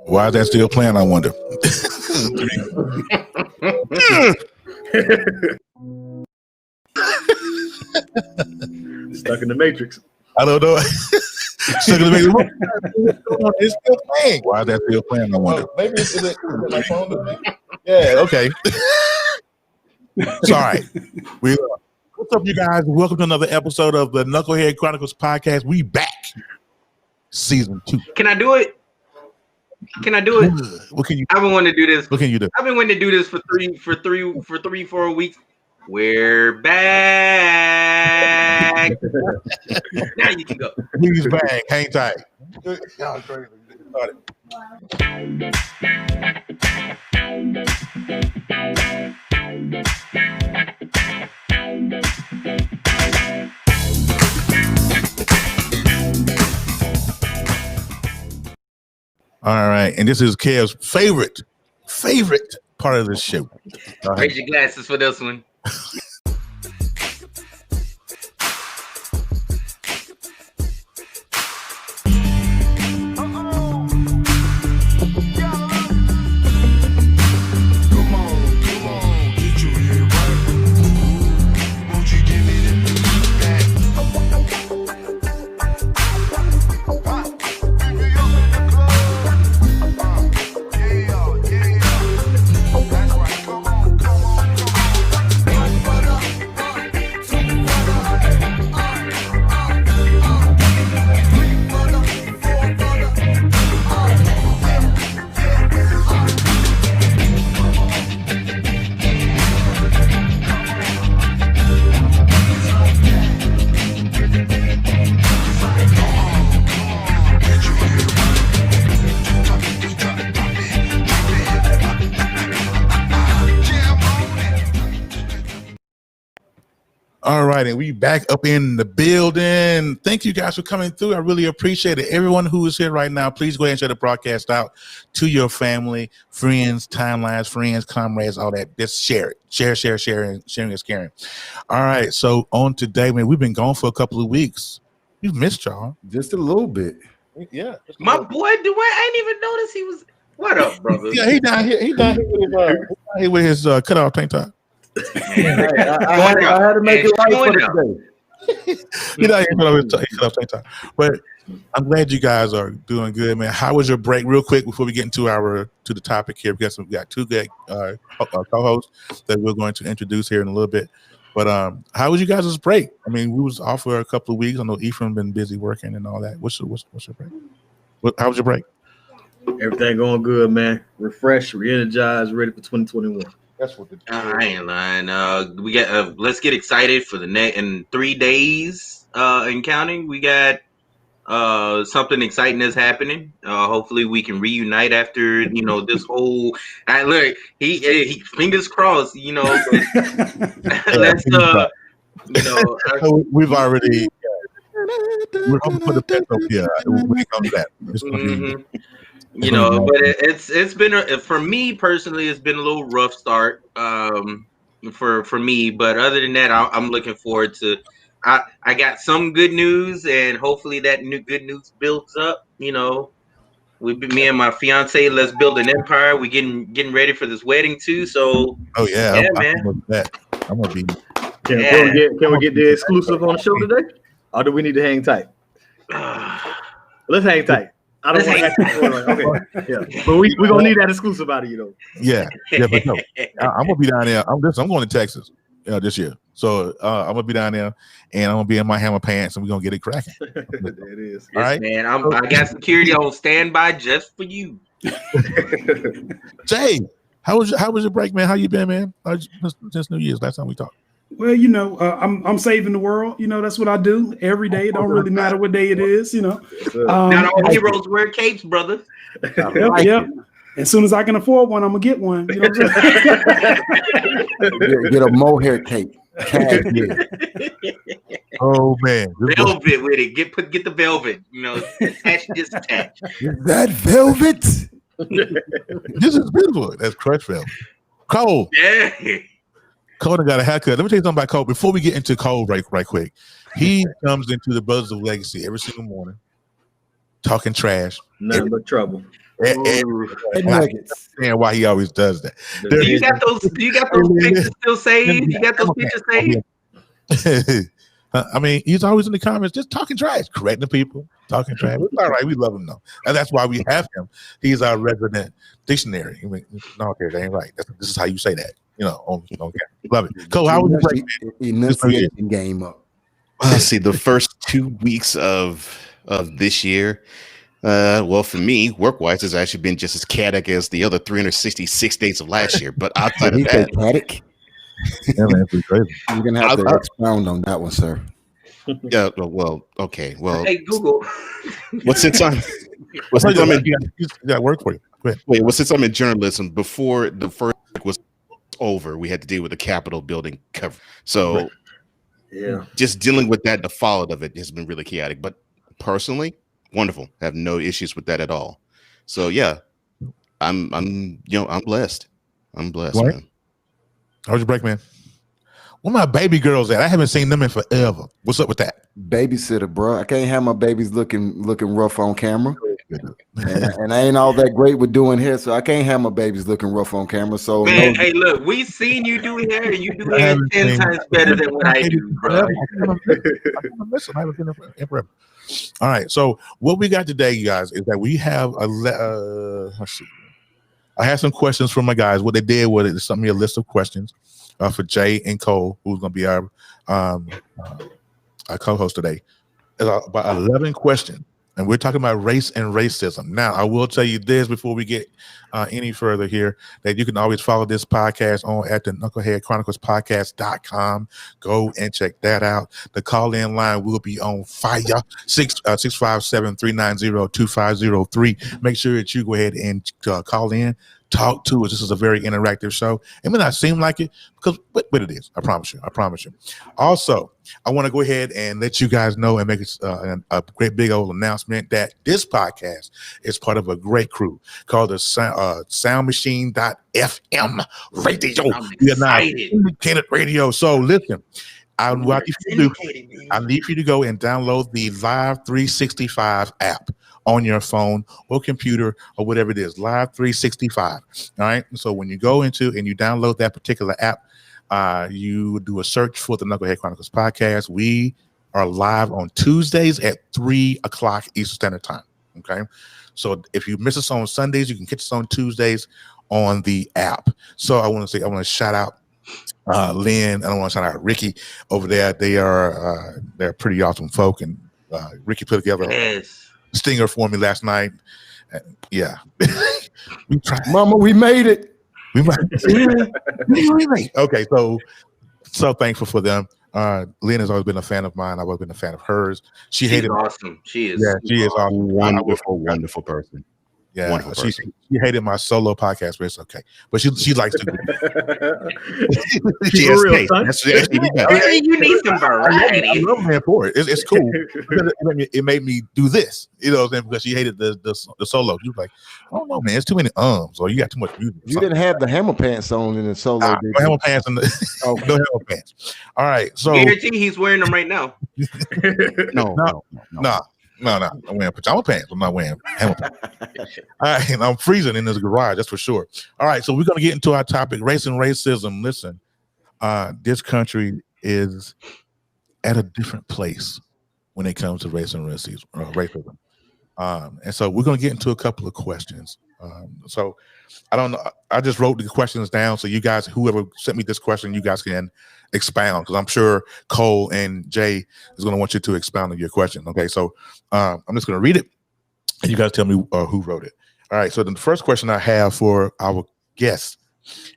Why is that still playing, I wonder? Stuck in the Matrix. I don't know. Stuck in the Matrix. It's still playing. Why is that still playing, I wonder? Maybe is it my phone doing that? Yeah, okay. Sorry. What's up, you guys? Welcome to another episode of the Knucklehead Chronicles podcast. We back. Season 2. Can I do it? What can you? I've been wanting to do this. What can you do? I've been wanting to do this for 4 weeks. We're back. Now you can go. He's back. Hang tight. All right, and this is Kev's favorite part of the show. Raise your glasses for this one. All right, and we back up in the building. Thank you guys for coming through. I really appreciate it. Everyone who is here right now, please go ahead and share the broadcast out to your family, friends, timelines, friends, comrades, all that. Just share it. Share, and sharing is caring. All right, so on today, man, we've been gone for a couple of weeks. We've missed y'all. Just a little bit. Yeah. My boy Dwayne, I didn't even notice he was. What up, brother? Yeah, he down here with his cutoff tank top. I had to make it right for today. You know, but I'm glad you guys are doing good, man. How was your break? Real quick before we get into the topic here, because we got two good co-hosts that we're going to introduce here in a little bit. But how was you guys' break? I mean, we was off for a couple of weeks. I know Ephraim been busy working and all that. What's your break? How was your break? Everything going good, man. Refreshed, re-energized, ready for 2021. That's what I ain't lying. We got. Let's get excited for the next in 3 days and counting. We got something exciting that's happening. Hopefully, we can reunite after this whole. Look, he fingers crossed. Let's we've already. We're hoping for the best up here when it comes back. It's gonna be. But it's been for me personally, it's been a little rough start for me. But other than that, I'm looking forward to. I got some good news, and hopefully that good news builds up. Me and my fiance, let's build an empire. We getting ready for this wedding too. So man, I'm Can we get the exclusive on the show today? Or do we need to hang tight? Let's hang tight. I don't want to ask you okay. Yeah. But we're gonna need that exclusive out of you though. Yeah, but no. I'm gonna be down there. I'm going to Texas this year. So I'm gonna be down there and I'm gonna be in my hammer pants and we're gonna get it cracking. It is. All right, man. I got security on standby just for you. Jay, how was your break, man? How you been, man? Since New Year's, last time we talked. Well, I'm saving the world. That's what I do every day. It don't really matter what day it is. Not all heroes wear capes, brother. Yep. As soon as I can afford one, I'm gonna get one. Get a mohair cape. Oh man, velvet with it. Get the velvet. Attach. Is that velvet? This is beautiful. That's crushed velvet. Cole. Yeah. Cole got a haircut. Let me tell you something about Cole. Before we get into Cole right quick, he comes into the Brothers of Legacy every single morning, talking trash. Nothing but trouble. And I understand why he always does that. Do you got those pictures still saved? You got those pictures saved? I mean, he's always in the comments just talking trash, correcting people, talking trash. It's all right. We love him though. And that's why we have him. He's our resident dictionary. I mean, no, okay, that ain't right. This is how you say that. On love it. Cole, how was your break? Enunciation game up. Let's see, the first 2 weeks of this year. Well, for me, work-wise, has actually been just as chaotic as the other 366 days of last year. But outside of that, chaotic. Yeah, man, it's crazy. You're gonna have to expound on that one, sir. Yeah. Well, okay. Well, hey Google. Since I'm got work for you. Go ahead. Wait. Well, since I'm in journalism, before the first week was over, we had to deal with the Capitol building cover. So, yeah, just dealing with that, the fallout of it has been really chaotic. But personally, wonderful. I have no issues with that at all. So yeah, I'm blessed. I'm blessed, right? Man. How was your break, man? Where my baby girls at? I haven't seen them in forever. What's up with that? Babysitter, bro. I can't have my babies looking rough on camera. and I ain't all that great with doing hair, so I can't have my babies looking rough on camera. So man, hey, look, we've seen you do hair, and you do hair 10 times better than what I do, bro. I haven't been in forever. All right, so what we got today, you guys, is that we have let's see. I had some questions from my guys. What they did was they sent me a list of questions for Jay and Cole, who's going to be our co-host today. It's about 11 questions, and we're talking about race and racism. Now, I will tell you this before we get any further here, that you can always follow this podcast at the Knucklehead Chronicles podcast.com. Go and check that out. The call-in line will be on fire, 657-390-2503. Make sure that you go ahead and call in. Talk to us. This is a very interactive show. It may not seem like it, but it is. I promise you. Also, I want to go ahead and let you guys know and make a great big old announcement that this podcast is part of a great crew called the SoundMachine.fm radio. We are now syndicated radio. So listen, I need you to go and download the Live 365 app on your phone or computer or whatever it is, Live 365. All right. So when you go into and you download that particular app, you do a search for the Knucklehead Chronicles podcast. We are live on Tuesdays at 3:00 Eastern Standard Time. Okay. So if you miss us on Sundays, you can catch us on Tuesdays on the app. So I want to shout out Lynn. I don't want to shout out Ricky over there. They're pretty awesome folk, and Ricky put together a stinger for me last night. Yeah, we tried. Mama, we made it. We made it. Okay, so thankful for them. Lynn has always been a fan of mine. I've always been a fan of hers. She's awesome. She is. Yeah, she is awesome. Wonderful person. Yeah, she hated my solo podcast, but it's okay. But she likes to. She has taste. You need some variety. I love her for it. It's cool. It made me do this, because she hated the solo. She was like, "I don't know, man. It's too many or you got too much music." You didn't have the hammer pants on in the solo. No hammer pants no hammer pants. All right, so guarantee he's wearing them right now. No. I'm wearing pajama pants. I'm not wearing hammer pants. All right, and I'm freezing in this garage, that's for sure. All right, so we're going to get into our topic, race and racism. Listen, this country is at a different place when it comes to race and racism. And so we're going to get into a couple of questions. So I don't know. I just wrote the questions down. So you guys, whoever sent me this question, you guys can expound, because I'm sure Cole and Jay is going to want you to expound on your question. Okay. So I'm just going to read it and you guys tell me who wrote it. All right. So the first question I have for our guests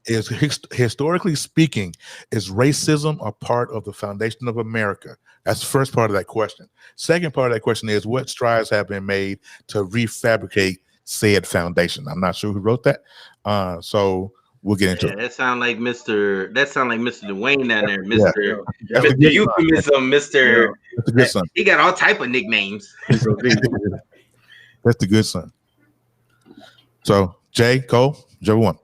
is, historically speaking, is racism a part of the foundation of America? That's the first part of that question. Second part of that question is, what strides have been made to refabricate said foundation? I'm not sure who wrote that. So we'll get into it. That sound like Mr. Dwayne down there. Mr. Yeah. Mr. Euphemism, Mr. That's the good son. He got all type of nicknames. That's the good son. So Jay, Cole, whichever one.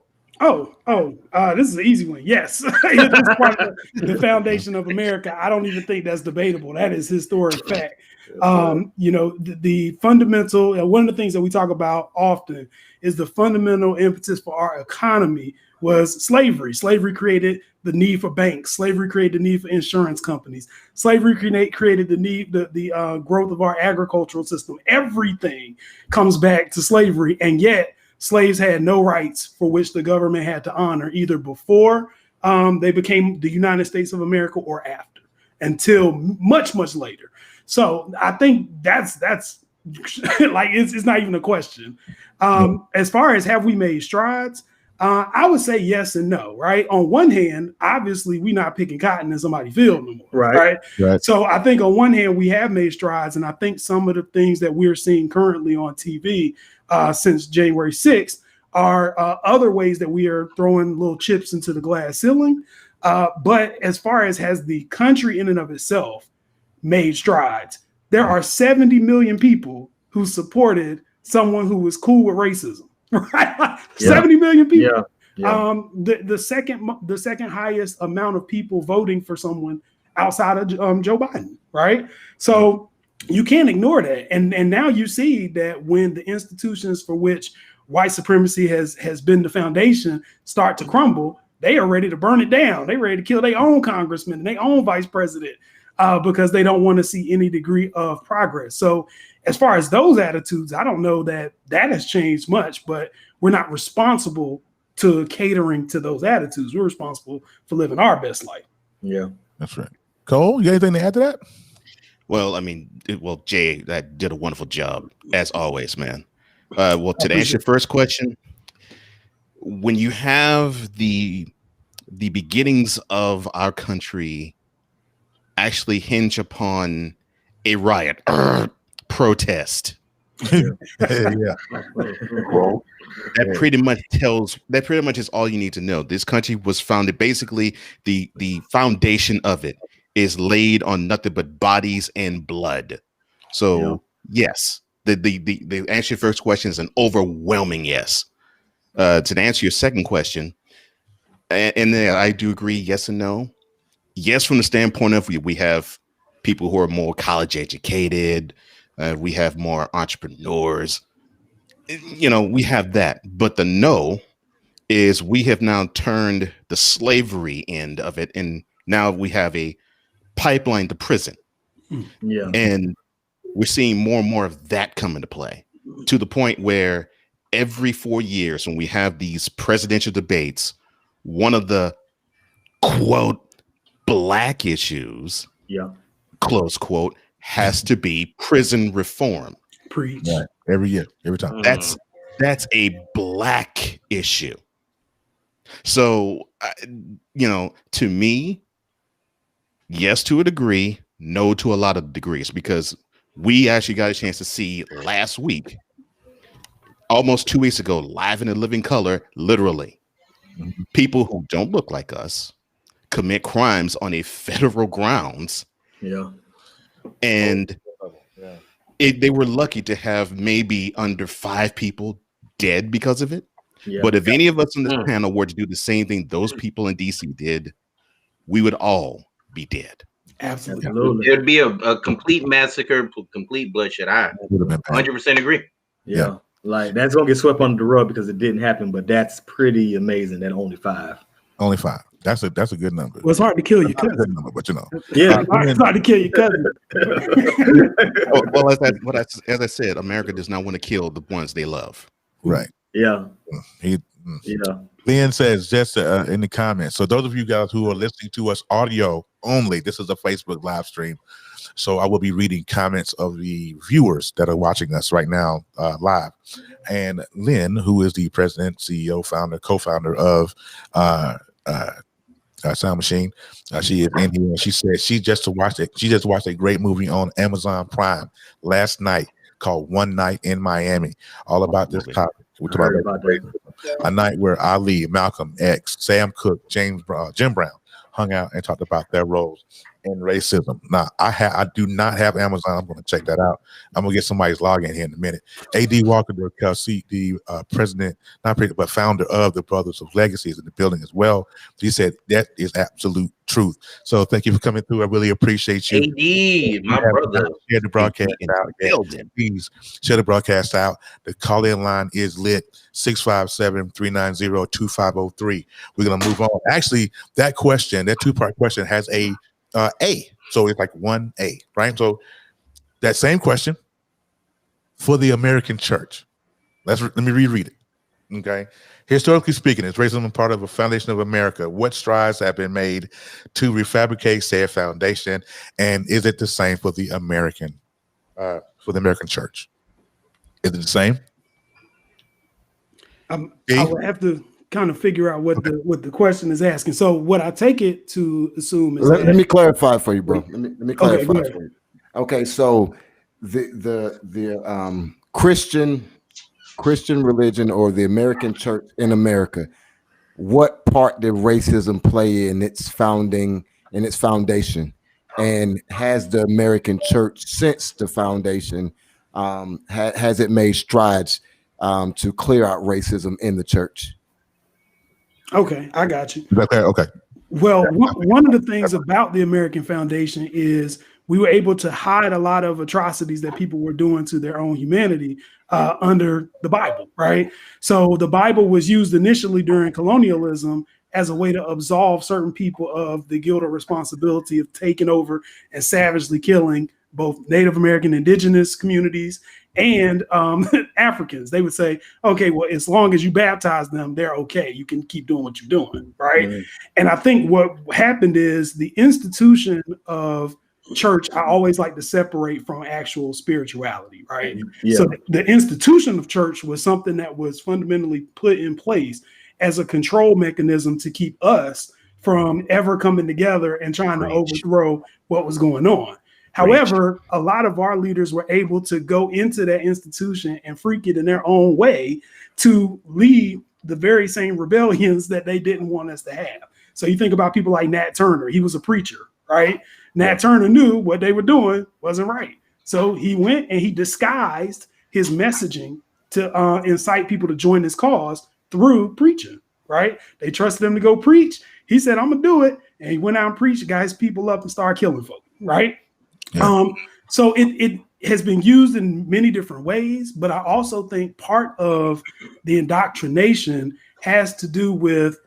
This is an easy one. Yes. It's part of the foundation of America. I don't even think that's debatable. That is historic fact. The fundamental, one of the things that we talk about often is the fundamental impetus for our economy was slavery. Slavery created the need for banks. Slavery created the need for insurance companies. Slavery created the need, the growth of our agricultural system. Everything comes back to slavery, and yet slaves had no rights for which the government had to honor, either before they became the United States of America or after, until much, much later. So I think that's like, it's not even a question. As far as have we made strides, I would say yes and no, right? On one hand, obviously we're not picking cotton in somebody's field no more, right? So I think on one hand we have made strides, and I think some of the things that we're seeing currently on TV since January 6th are other ways that we are throwing little chips into the glass ceiling. But as far as has the country in and of itself made strides, there are 70 million people who supported someone who was cool with racism, right? 70 million people. The second highest amount of people voting for someone outside of Joe Biden, right? So you can't ignore that. And now you see that when the institutions for which white supremacy has been the foundation start to crumble, they are ready to burn it down. They're ready to kill their own congressman and their own vice president because they don't want to see any degree of progress. So as far as those attitudes, I don't know that has changed much, but we're not responsible to catering to those attitudes. We're responsible for living our best life. Yeah, that's right. Cole, you got anything to add to that? Well, I mean, Jay, that did a wonderful job as always, man. To answer your first question, when you have the beginnings of our country actually hinge upon a riot, protest, that pretty much is all you need to know. This country was founded, basically the foundation of it is laid on nothing but bodies and blood. So yes, the answer to your first question is an overwhelming yes. To answer your second question, and then I do agree, yes and no. Yes, from the standpoint of we have people who are more college educated, we have more entrepreneurs, we have that. But the no is we have now turned the slavery end of it, and now we have a pipeline to prison. And we're seeing more and more of that come into play, to the point where every 4 years when we have these presidential debates, one of the quote black issues, close quote, has to be prison reform. Preach. Right. Every year, every time. That's a black issue. So to me, yes to a degree, no to a lot of degrees, because we actually got a chance to see last week, almost 2 weeks ago, live in a living color, literally, people who don't look like us commit crimes on a federal grounds. And they were lucky to have maybe under 5 people dead because of it. But if any of us on this panel were to do the same thing those people in DC did, we would all be dead. Absolutely. It'd be a complete massacre, complete bloodshed. I 100% agree. Like, that's gonna get swept under the rug because it didn't happen, but that's pretty amazing that only 5. Only 5. That's a good number. Well, it's hard to kill your That's not a cousin. good number, but you know. Yeah. It's hard to kill your cousin. Well, as I said, America does not want to kill the ones they love. Right. Yeah. He, Yeah. Lynn says just in the comments. So those of you guys who are listening to us audio only, this is a Facebook live stream. So I will be reading comments of the viewers that are watching us right now live. And Lynn, who is the president, CEO, founder, co-founder of Sound Machine, she is in here. And she said she just watched a great movie on Amazon Prime last night called One Night in Miami, all about this topic. We're talking about a night where Ali, Malcolm X, Sam Cooke, Jim Brown hung out and talked about their roles in racism. Now, I do not have Amazon. I'm going to check that out. I'm going to get somebody's login here in a minute. A.D. Walker, the president, not president, but founder of the Brothers of Legacy is in the building as well. He said that is absolute truth. So thank you for coming through. I really appreciate you. AD, my brother. Share the broadcast out. Yeah, please share the broadcast out. The call-in line is lit, 657-390-2503. We're going to move on. Actually, that two-part question has a so it's like 1A, right? So that same question for the American church. Let me reread it. Okay. Historically speaking, is racism part of the foundation of America? What strides have been made to refabricate said foundation? And is it the same for the American church? Is it the same? I would have to kind of figure out what the question is asking. So what I take it to assume is let me clarify for you, bro. Let me clarify okay, for you. Okay, so the Christian religion or the American church in America, what part did racism play in its foundation? And has the American church since the foundation has it made strides to clear out racism in the church? Okay, I got you. Okay. Well, one of the things about the American Foundation is we were able to hide a lot of atrocities that people were doing to their own humanity under the Bible, right? So the Bible was used initially during colonialism as a way to absolve certain people of the guilt or responsibility of taking over and savagely killing both Native American indigenous communities and Africans. They would say, okay, well, as long as you baptize them, they're okay. You can keep doing what you're doing, right? Mm-hmm. And I think what happened is the institution of church, I always like to separate from actual spirituality, right? Yeah. So the institution of church was something that was fundamentally put in place as a control mechanism to keep us from ever coming together and trying to overthrow what was going on. However, a lot of our leaders were able to go into that institution and freak it in their own way to lead the very same rebellions that they didn't want us to have. So you think about people like Nat Turner. He was a preacher, right? Nat Turner knew what they were doing wasn't right. So he went and he disguised his messaging to incite people to join his cause through preaching, right? They trusted him to go preach. He said, I'm going to do it. And he went out and preached, got his people up and started killing folk, right? Yeah. So it has been used in many different ways, but I also think part of the indoctrination has to do with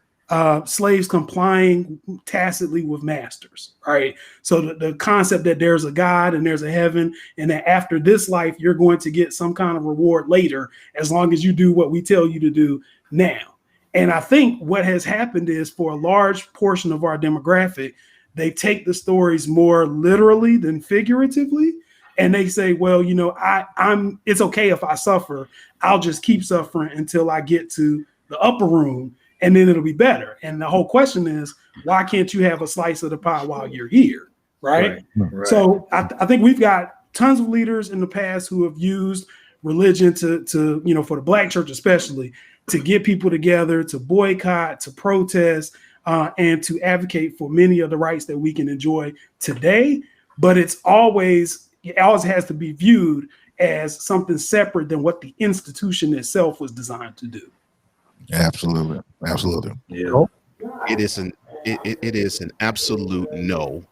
slaves complying tacitly with masters, right? So the concept that there's a God and there's a heaven, and that after this life, you're going to get some kind of reward later, as long as you do what we tell you to do now. And I think what has happened is for a large portion of our demographic, they take the stories more literally than figuratively. And they say, well, you know, it's okay if I suffer. I'll just keep suffering until I get to the upper room, and then it'll be better. And the whole question is, why can't you have a slice of the pie while you're here? Right. So I think we've got tons of leaders in the past who have used religion to, you know, for the Black church, especially, to get people together, to boycott, to protest, and to advocate for many of the rights that we can enjoy today. But it always has to be viewed as something separate than what the institution itself was designed to do. Absolutely. Yeah. It is an absolute no.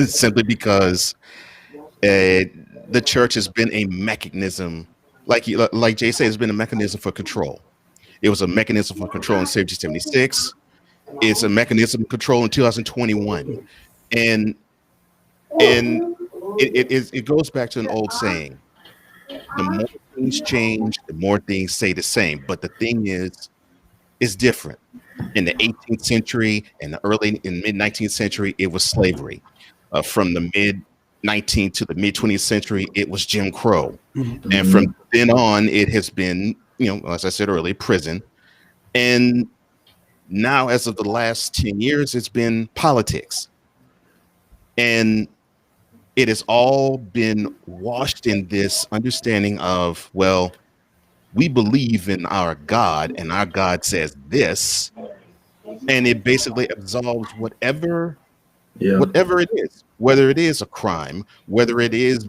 Simply because the church has been a mechanism, like Jay said, it's been a mechanism for control. It was a mechanism for control in 1776. It's a mechanism of control in 2021, and it goes back to an old saying: the more things change, the more things stay the same. But the thing is, it's different. In the 18th century and the mid 19th century, it was slavery. From the mid 19th to the mid 20th century, it was Jim Crow. And from then on, it has been, as I said earlier, prison. And now, as of the last 10 years, it's been politics. And it has all been washed in this understanding of, well, we believe in our God, and our God says this, and it basically absolves whatever it is, whether it is a crime, whether it is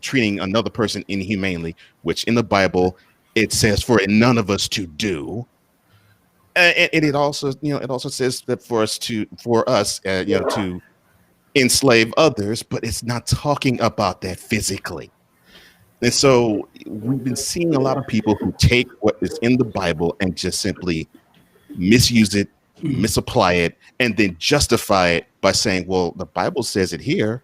treating another person inhumanely, which in the Bible it says for none of us to do. And it also says that for us to enslave others, but it's not talking about that physically. And so we've been seeing a lot of people who take what is in the Bible and just simply misuse it, misapply it, and then justify it by saying, well, the Bible says it here,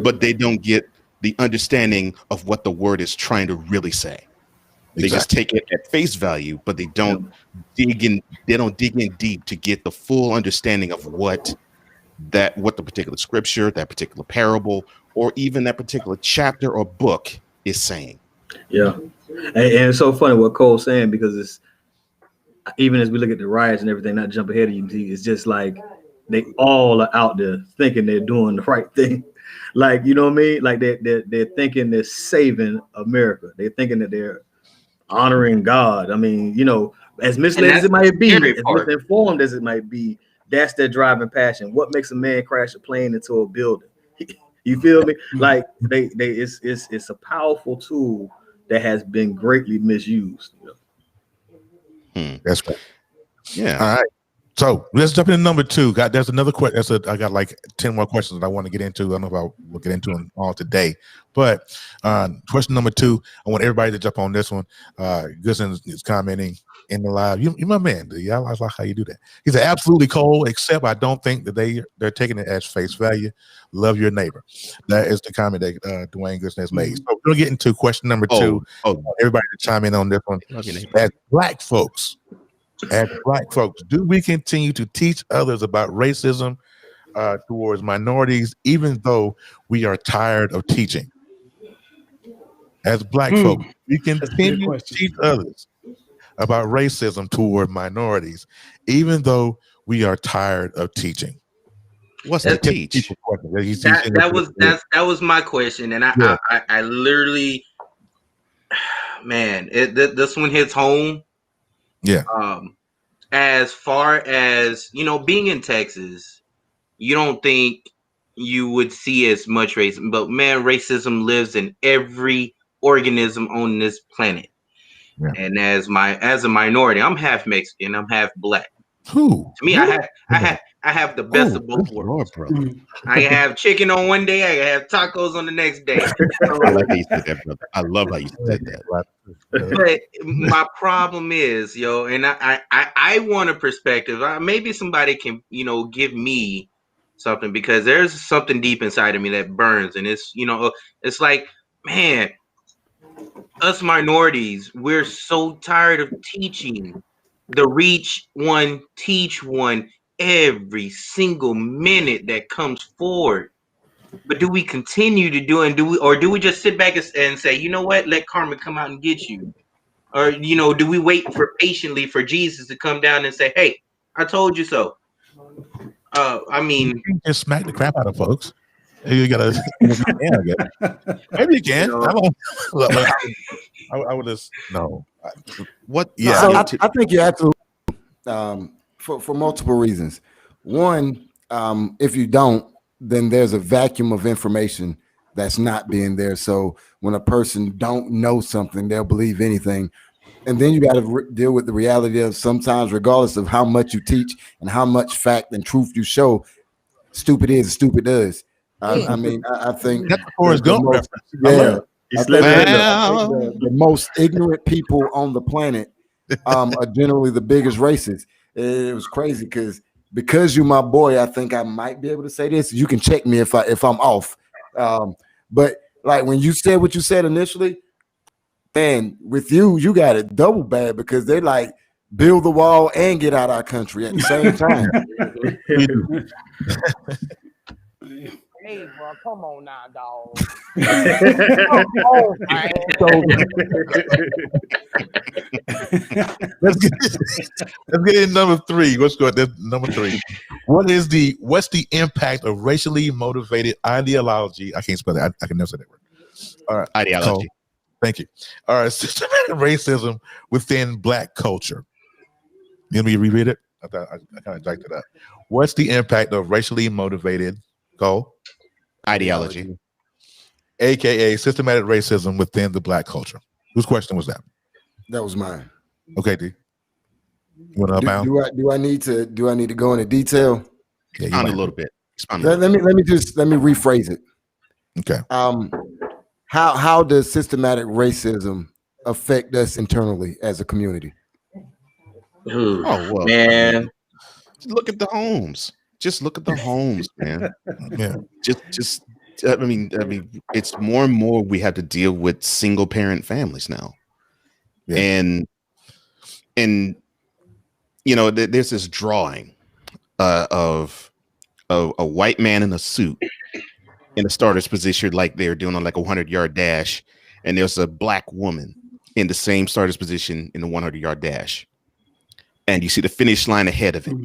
but they don't get the understanding of what the word is trying to really say. They just take it at face value, but they don't dig in. They don't dig in deep to get the full understanding of what the particular scripture, that particular parable, or even that particular chapter or book is saying. Yeah, and it's so funny what Cole's saying, because it's, even as we look at the riots and everything, not jump ahead of you, it's just like they all are out there thinking they're doing the right thing. Like, you know what I mean? Like they're thinking they're saving America. They're thinking that they're honoring God. I mean, as misled as it might be, as misinformed as it might be, that's their driving passion. What makes a man crash a plane into a building? You feel me? Like it's a powerful tool that has been greatly misused. That's right. Yeah. All right. So let's jump into number 2. There's another question. I got like 10 more questions that I want to get into. I don't know if we'll get into them all today, but question number 2, I want everybody to jump on this one. Goodson is commenting in the live. You my man. I like how you do that. He said, absolutely, Cole, except I don't think that they're taking it as face value. Love your neighbor. That is the comment that Dwayne Goodson has made. So we're going to get into question number 2. Everybody to chime in on this one. As black folks, do we continue to teach others about racism towards minorities, even though we are tired of teaching? As black folks, we continue to teach others about racism toward minorities, even though we are tired of teaching. What's the teach? That was my question, and I literally, man, this one hits home. Yeah. As far as being in Texas, you don't think you would see as much racism, but man, racism lives in every organism on this planet. Yeah. And as a minority, I'm half Mexican, I'm half black. To me, I have the best of both worlds. I can have chicken on one day, I can have tacos on the next day. I like how you said that, brother. I love how you said that. But my problem is, and I want a perspective. Maybe somebody can, give me something, because there's something deep inside of me that burns, and it's, it's like, man, us minorities, we're so tired of teaching the reach one, teach one every single minute that comes forward. But do we continue to do it, or do we just sit back and say, you know what, let karma come out and get you? Or, do we wait patiently for Jesus to come down and say, hey, I told you so? I mean, you can just smack the crap out of folks. You gotta, maybe you can. I would just no. What? Yeah, so I think you're absolutely for multiple reasons. One, if you don't, then there's a vacuum of information that's not being there. So when a person don't know something, they'll believe anything. And then you got to deal with the reality of sometimes, regardless of how much you teach and how much fact and truth you show, stupid is, stupid does. I mean, I think that's Forrest Gump reference. Yeah, the most ignorant people on the planet are generally the biggest racists. It was crazy because you're my boy. I think I might be able to say this. You can check me if I'm off. But like when you said what you said initially, man, with you got it double bad because they like build the wall and get out of our country at the same time. Hey, bro, come on now, dog. Let's get in number 3. Let's go at number 3. What's the impact of racially motivated ideology? I can't spell that. I can never say that word. All right, Ideology. Cole, thank you. All right, systematic racism within Black culture. You want me to reread it? I kind of jacked it up. What's the impact of racially motivated Ideology, aka systematic racism within the Black culture? Whose question was that? That was mine. Okay, D. You want to abound? Do I need to go into detail? Yeah, Expound a little bit. Let me rephrase it. Okay. How does systematic racism affect us internally as a community? Ooh, Oh well, man. Look at the homes. Just look at the homes, man. Yeah. Just. I mean, it's more and more we have to deal with single parent families now, and you know, there's this drawing of a white man in a suit in a starter's position, like they're doing on like a 100-yard dash, and there's a Black woman in the same starter's position in the 100-yard dash, and you see the finish line ahead of it.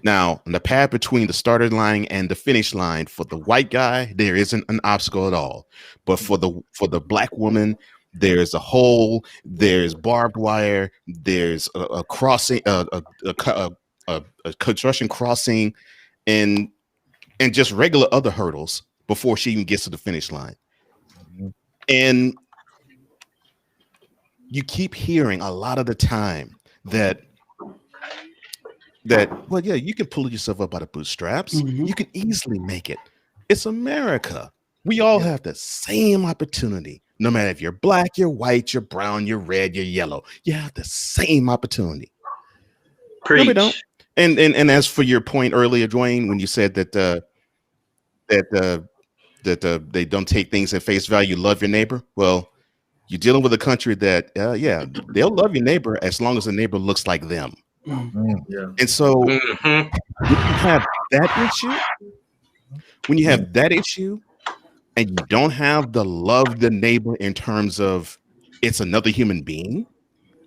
Now, on the path between the starter line and the finish line, for the white guy, there isn't an obstacle at all. But for the Black woman, there's a hole, there's barbed wire, there's a crossing, a construction crossing, and just regular other hurdles before she even gets to the finish line. And you keep hearing a lot of the time that well, yeah, you can pull yourself up by the bootstraps. You can easily make it. It's America. We all have the same opportunity. No matter if you're Black, you're white, you're brown, you're red, you're yellow. You have the same opportunity. Preach. No, we don't. And as for your point earlier, Dwayne, when you said that they don't take things at face value, love your neighbor. Well, you're dealing with a country that they'll love your neighbor as long as the neighbor looks like them. And so when you have that issue, and you don't have the love the neighbor in terms of it's another human being,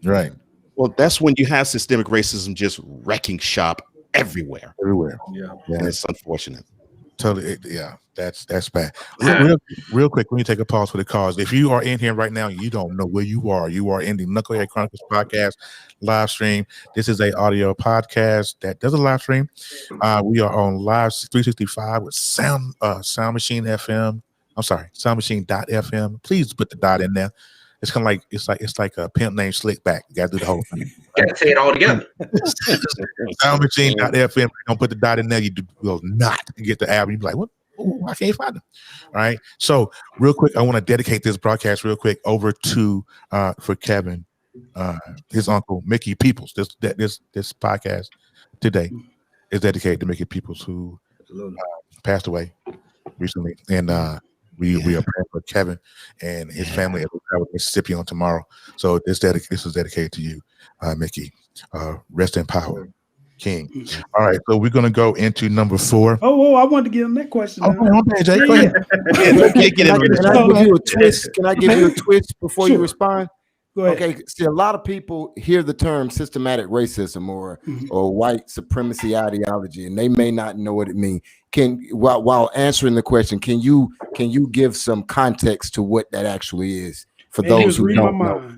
right? Well, that's when you have systemic racism just wrecking shop everywhere. Yeah, and it's unfortunate. Totally, yeah. That's bad. Real quick, let me take a pause for the cause. If you are in here right now, you don't know where you are. You are in the Knucklehead Chronicles podcast live stream. This is a audio podcast that does a live stream. We are on live 365 with Sound Machine FM. I'm sorry, soundmachine.fm. Please put the dot in there. It's kind of like it's like a pimp named Slickback. You gotta do the whole thing. Gotta say it all together. Soundmachine.fm. Don't put the dot in there. You will not get the album. You be like, what? Ooh, I can't find them. All right. So real quick, I want to dedicate this broadcast real quick over to for Kevin, his uncle Mickey Peoples. This podcast today is dedicated to Mickey Peoples, who passed away recently, and we are praying for Kevin and his family as we travel to Mississippi on tomorrow. So this is dedicated to you, Mickey. Rest in power, King. All right, so we're gonna go into number 4. Oh, I wanted to give him that question. Oh, go ahead, Jay. Go ahead. Can I give you a twist before you respond? Go ahead. Okay, see, a lot of people hear the term systematic racism or white supremacy ideology, and they may not know what it means. While answering the question, can you give some context to what that actually is for those who don't know?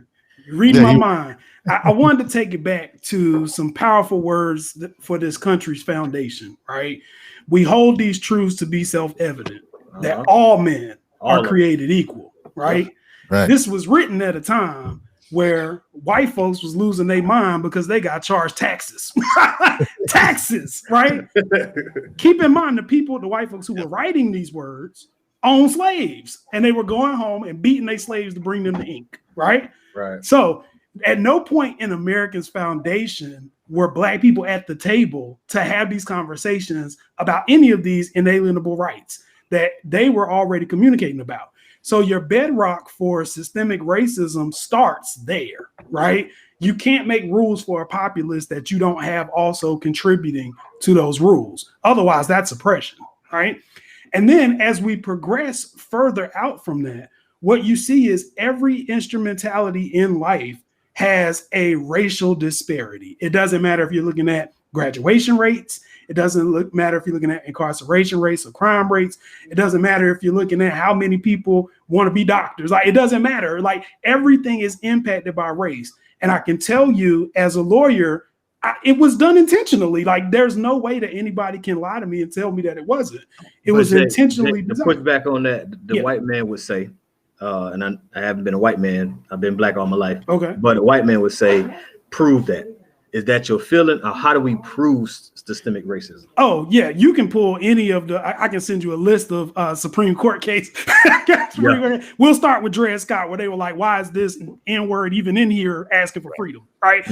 Reading my mind. I wanted to take it back to some powerful words for this country's foundation, right? We hold these truths to be self-evident, that all men are created equal, right? Right. This was written at a time where white folks was losing their mind because they got charged taxes. Taxes, right? Keep in mind the white folks who were writing these words owned slaves, and they were going home and beating their slaves to bring them the ink, right? Right. So at no point in America's foundation were Black people at the table to have these conversations about any of these inalienable rights that they were already communicating about. So your bedrock for systemic racism starts there, right? You can't make rules for a populace that you don't have also contributing to those rules. Otherwise, that's oppression, right? And then as we progress further out from that, what you see is every instrumentality in life has a racial disparity. It doesn't matter if you're looking at graduation rates. It doesn't matter if you're looking at incarceration rates or crime rates. It doesn't matter if you're looking at how many people want to be doctors. Like, it doesn't matter. Like, everything is impacted by race. And I can tell you as a lawyer, it was done intentionally. Like, there's no way that anybody can lie to me and tell me that it wasn't. It was intentionally to designed. push back on that, the white man would say, and I haven't been a white man. I've been Black all my life. Okay. But a white man would say, prove that. Is that your feeling? Or how do we prove systemic racism? Oh, yeah. You can pull any of the, I can send you a list of Supreme Court cases. We'll start with Dred Scott, where they were like, why is this N-word even in here asking for freedom? Right.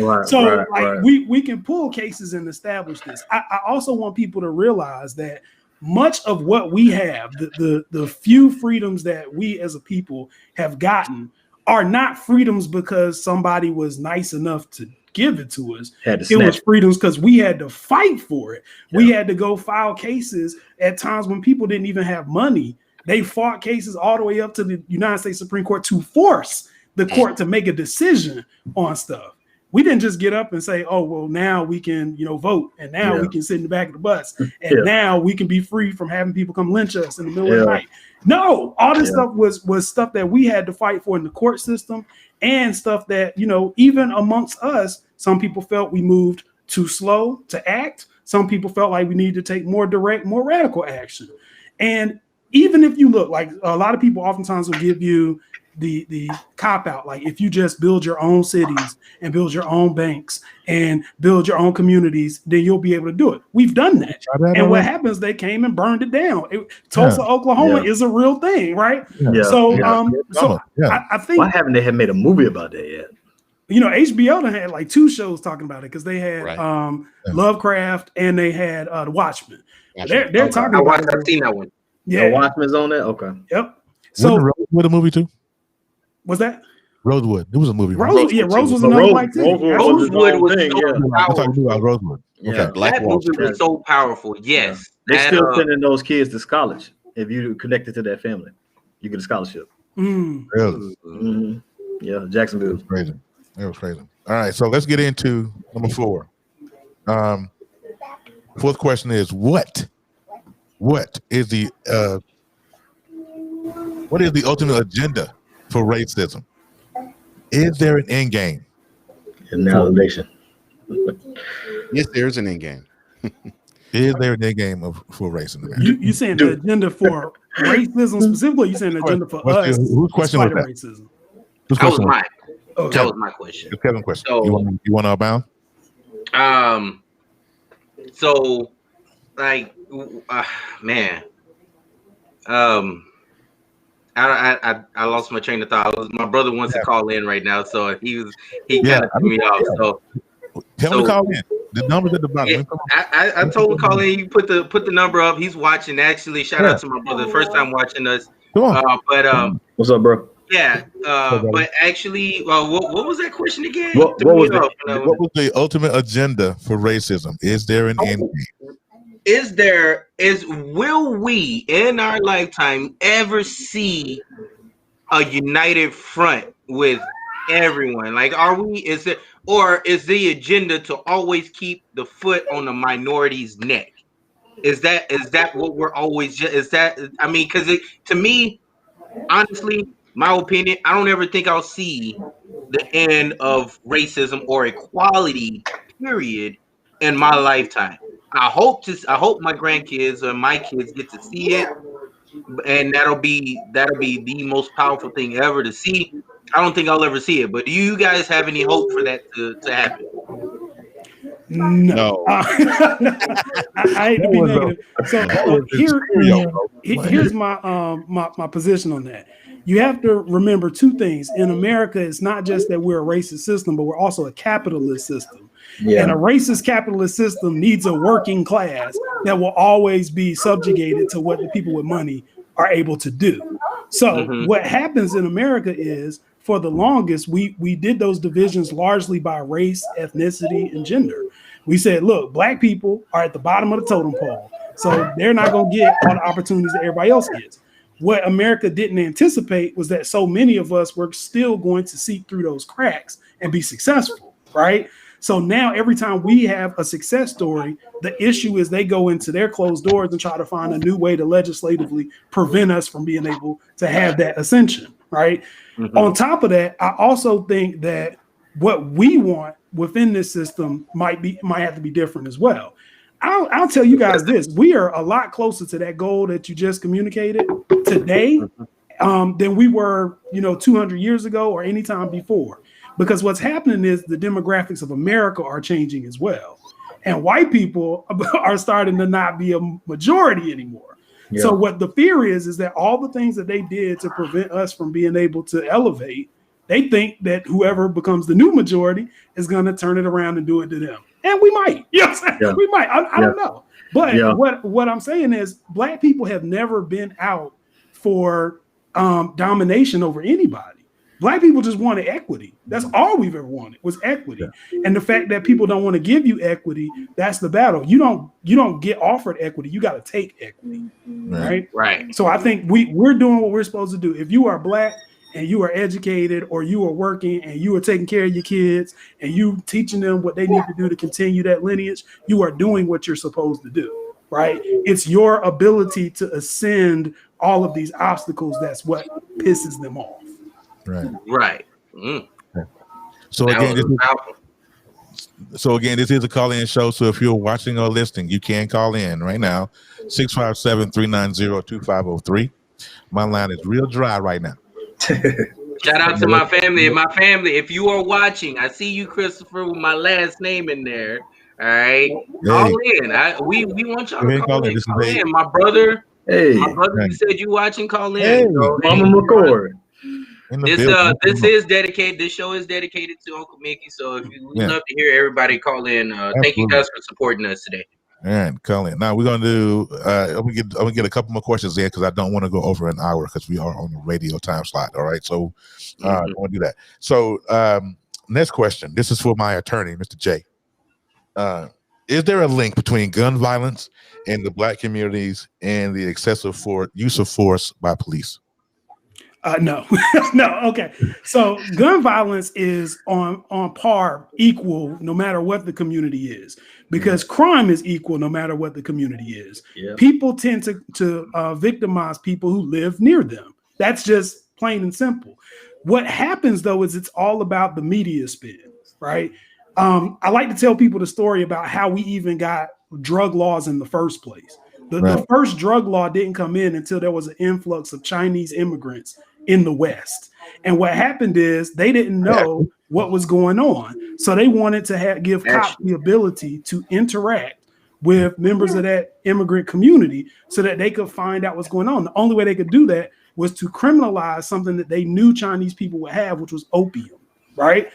We can pull cases and establish this. I also want people to realize that much of what we have, the few freedoms that we as a people have gotten, are not freedoms because somebody was nice enough to give it to us. It was freedoms because we had to fight for it. Yeah. We had to go file cases at times when people didn't even have money. They fought cases all the way up to the United States Supreme Court to force the court to make a decision on stuff. We didn't just get up and say, oh, well, now we can, vote, and now we can sit in the back of the bus, and now we can be free from having people come lynch us in the middle of the night. No, all this stuff was stuff that we had to fight for in the court system, and stuff that, even amongst us, some people felt we moved too slow to act. Some people felt like we needed to take more direct, more radical action. And even if you look, like, a lot of people oftentimes will give you the cop out, like, if you just build your own cities and build your own banks and build your own communities, then you'll be able to do it. We've done that. And what happens, they came and burned it down. Tulsa, Oklahoma is a real thing, right? I think, why haven't they made a movie about that yet? HBO had like 2 shows talking about it, because they had Lovecraft and they had The Watchmen. They're talking about it. I've seen that one. Yeah, Watchmen's on there. Okay. Yep. So Rosewood a movie too? Was that Rosewood? It was a movie. Rose was another Black thing. Rosewood was so powerful. Rosewood. Okay. Black movie was so powerful. Yes. They're still sending those kids to college. If you connected to that family, you get a scholarship. Really? Mm-hmm. Yeah, Jacksonville. It was crazy. All right, so let's get into number 4. Fourth question is what is the ultimate agenda for racism? Is there an end game? Annihilation. Yes, there's an end game. Is there an end game for racism? You saying the agenda for racism specifically? You saying the agenda for us? Whose question was that? Racism? That was mine. Okay. That was my question. It's Kevin's question. So, you want to abound? So, like, man, I lost my train of thought. My brother wants to call in right now, so he kind of threw me off. So tell him to call in. The number's at the bottom. I told him to call in. You put the number up. He's watching. Actually, shout out to my brother. First time watching us. Come on. What's up, bro? Yeah, but actually, what was that question again? What was the ultimate agenda for racism? Is there an end game? Will we in our lifetime ever see a united front with everyone? Like, is the agenda to always keep the foot on the minority's neck? Is that what we're always, because to me, honestly, my opinion, I don't ever think I'll see the end of racism or equality, period, in my lifetime. I hope my grandkids or my kids get to see it, and that'll be the most powerful thing ever to see. I don't think I'll ever see it, but do you guys have any hope for that to happen? No. I hate to be negative. So here's my position on that. You have to remember 2 things. In America, it's not just that we're a racist system, but we're also a capitalist system. And a racist capitalist system needs a working class that will always be subjugated to what the people with money are able to do. So what happens in America is, for the longest, we did those divisions largely by race, ethnicity, and gender. We said, look, black people are at the bottom of the totem pole, so they're not going to get all the opportunities that everybody else gets. What America didn't anticipate was that so many of us were still going to seep through those cracks and be successful, right? So now every time we have a success story, the issue is they go into their closed doors and try to find a new way to legislatively prevent us from being able to have that ascension, right? On top of that, I also think that what we want within this system might have to be different as well. I'll tell you guys this: we are a lot closer to that goal that you just communicated today than we were, 200 years ago or any time before. Because what's happening is the demographics of America are changing as well, and white people are starting to not be a majority anymore. Yeah. So what the fear is that all the things that they did to prevent us from being able to elevate, they think that whoever becomes the new majority is going to turn it around and do it to them. And we might, we might. I don't know. But what I'm saying is black people have never been out for domination over anybody. Black people just wanted equity. That's all we've ever wanted was equity. And the fact that people don't want to give you equity, that's the battle. You don't get offered equity. You got to take equity. Right. So I think we're doing what we're supposed to do. If you are black and you are educated, or you are working and you are taking care of your kids and you teaching them what they need to do to continue that lineage, you are doing what you're supposed to do, right? It's your ability to ascend all of these obstacles that's what pisses them off. Right. So again, this is a call-in show. So if you're watching or listening, you can call in right now, 657-390-2503. My line is real dry right now. Shout out to my family. If you are watching, I see you, Christopher, with my last name in there. All right, call in. We want y'all to call in. Call in. My brother, you said you watching. Call in. Mama McCord. This is dedicated. This show is dedicated to Uncle Mickey. So if you love to hear everybody call in. Thank you guys for supporting us today. All right, call in. Now we're gonna do. I'm gonna get a couple more questions in because I don't want to go over an hour because we are on the radio time slot. All right, so I want to do that. So next question. This is for my attorney, Mr. J. Is there a link between gun violence in the black communities and the excessive use of force by police? No. Okay. So gun violence is on par, equal, no matter what the community is, because crime is equal no matter what the community is. Yeah. People tend to victimize people who live near them. That's just plain and simple. What happens though is it's all about the media spin, right? I like to tell people the story about how we even got drug laws in the first place. The first drug law didn't come in until there was an influx of Chinese immigrants in the West. And what happened is they didn't know what was going on. So they wanted to give cops the ability to interact with members of that immigrant community so that they could find out what's going on. The only way they could do that was to criminalize something that they knew Chinese people would have, which was opium, right?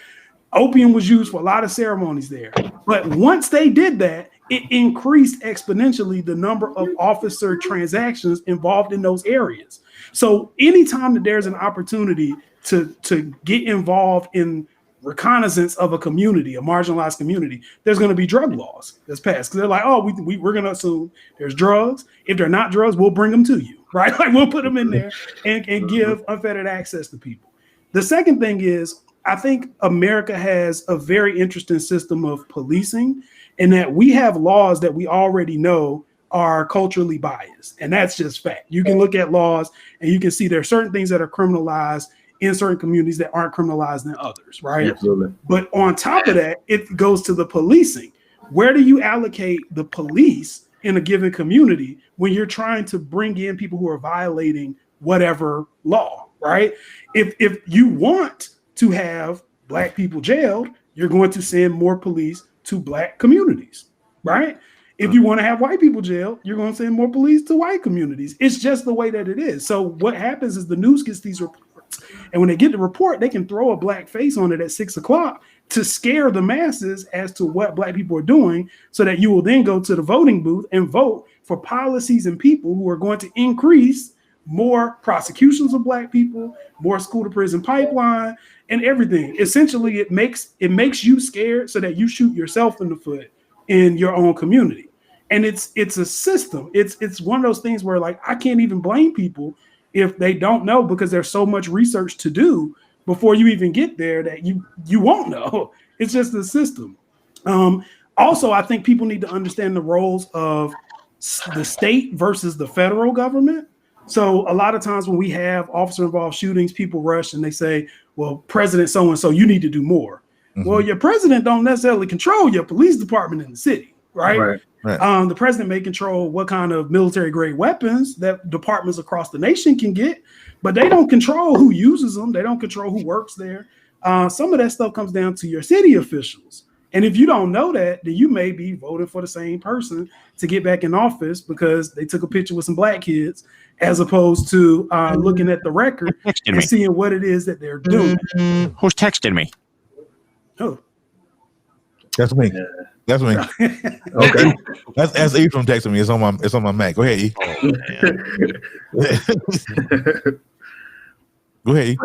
Opium was used for a lot of ceremonies there. But once they did that, it increased exponentially the number of officer transactions involved in those areas. So anytime that there's an opportunity to get involved in reconnaissance of a community, a marginalized community, there's going to be drug laws that's passed. Because they're like, oh, we're going to assume there's drugs. If they're not drugs, we'll bring them to you, right? Like we'll put them in there and give unfettered access to people. The second thing is, I think America has a very interesting system of policing in that we have laws that we already know are culturally biased. And that's just fact. You can look at laws and you can see there are certain things that are criminalized in certain communities that aren't criminalized in others, right? Absolutely. But on top of that, it goes to the policing. Where do you allocate the police in a given community when you're trying to bring in people who are violating whatever law, right? If you want to have Black people jailed, you're going to send more police to Black communities, right? If you want to have white people jailed, you're going to send more police to white communities. It's just the way that it is. So what happens is the news gets these reports And when they get the report, they can throw a black face on it at 6 o'clock to scare the masses as to what black people are doing, so that you will then go to the voting booth and vote for policies and people who are going to increase more prosecutions of black people, more school to prison pipeline, and everything. Essentially, it makes you scared so that you shoot yourself in the foot in your own community. And it's a system. It's one of those things where, like, I can't even blame people if they don't know, because there's so much research to do before you even get there that you won't know. It's just the system. Also, I think people need to understand the roles of the state versus the federal government. So a lot of times when we have officer involved shootings, people rush and they say, well, President so-and-so, you need to do more. Mm-hmm. Well, your president don't necessarily control your police department in the city, right? The president may control what kind of military grade weapons that departments across the nation can get, but they don't control who uses them. They don't control who works there. Some of that stuff comes down to your city officials. And if you don't know that, then you may be voting for the same person to get back in office because they took a picture with some black kids, as opposed to looking at the record and seeing what it is that they're doing. Who's texting me? Oh, that's me. That's me. Okay, that's E from texting me. It's on my Mac. Go ahead, E. Go ahead, E.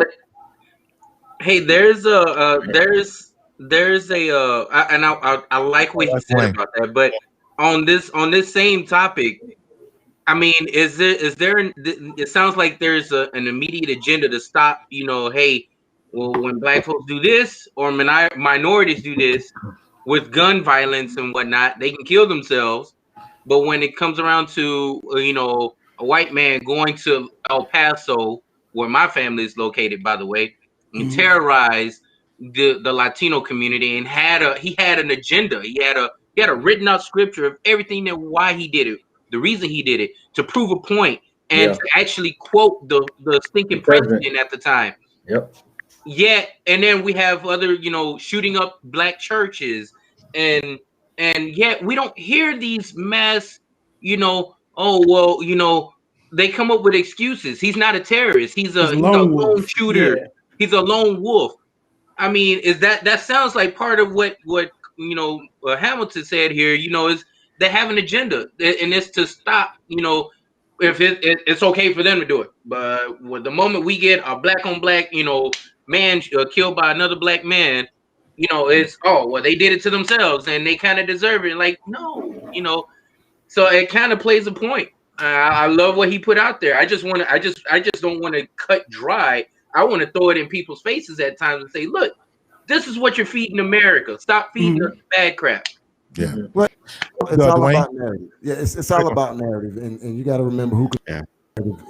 Hey, there's a I like what he said about that, but on this same topic, I mean, is there it sounds like there's an immediate agenda to stop, hey, well, when black folks do this or minorities do this with gun violence and whatnot, they can kill themselves. But when it comes around to, a white man going to El Paso, where my family is located, by the way, and terrorize the Latino community, and he had an agenda. He had a written out scripture of everything that why he did it, the reason he did it, to prove a point, and to actually quote the stinking president at the time. Yep. Yet, and then we have other, shooting up black churches, and yet we don't hear these mass, they come up with excuses. He's not a terrorist. He's a lone shooter. Yeah. He's a lone wolf. I mean, that sounds like part of what Hamilton said here, is they have an agenda, and it's to stop, if it's okay for them to do it. But the moment we get a black on black, man killed by another black man, it's, they did it to themselves and they kind of deserve it. Like, no, so it kind of plays a point. I love what he put out there. I just don't want to cut dry. I want to throw it in people's faces at times and say, look, this is what you're feeding America. Stop feeding us bad crap. Yeah. Well, it's all about narrative. Yeah, it's all about narrative. And you got to remember who can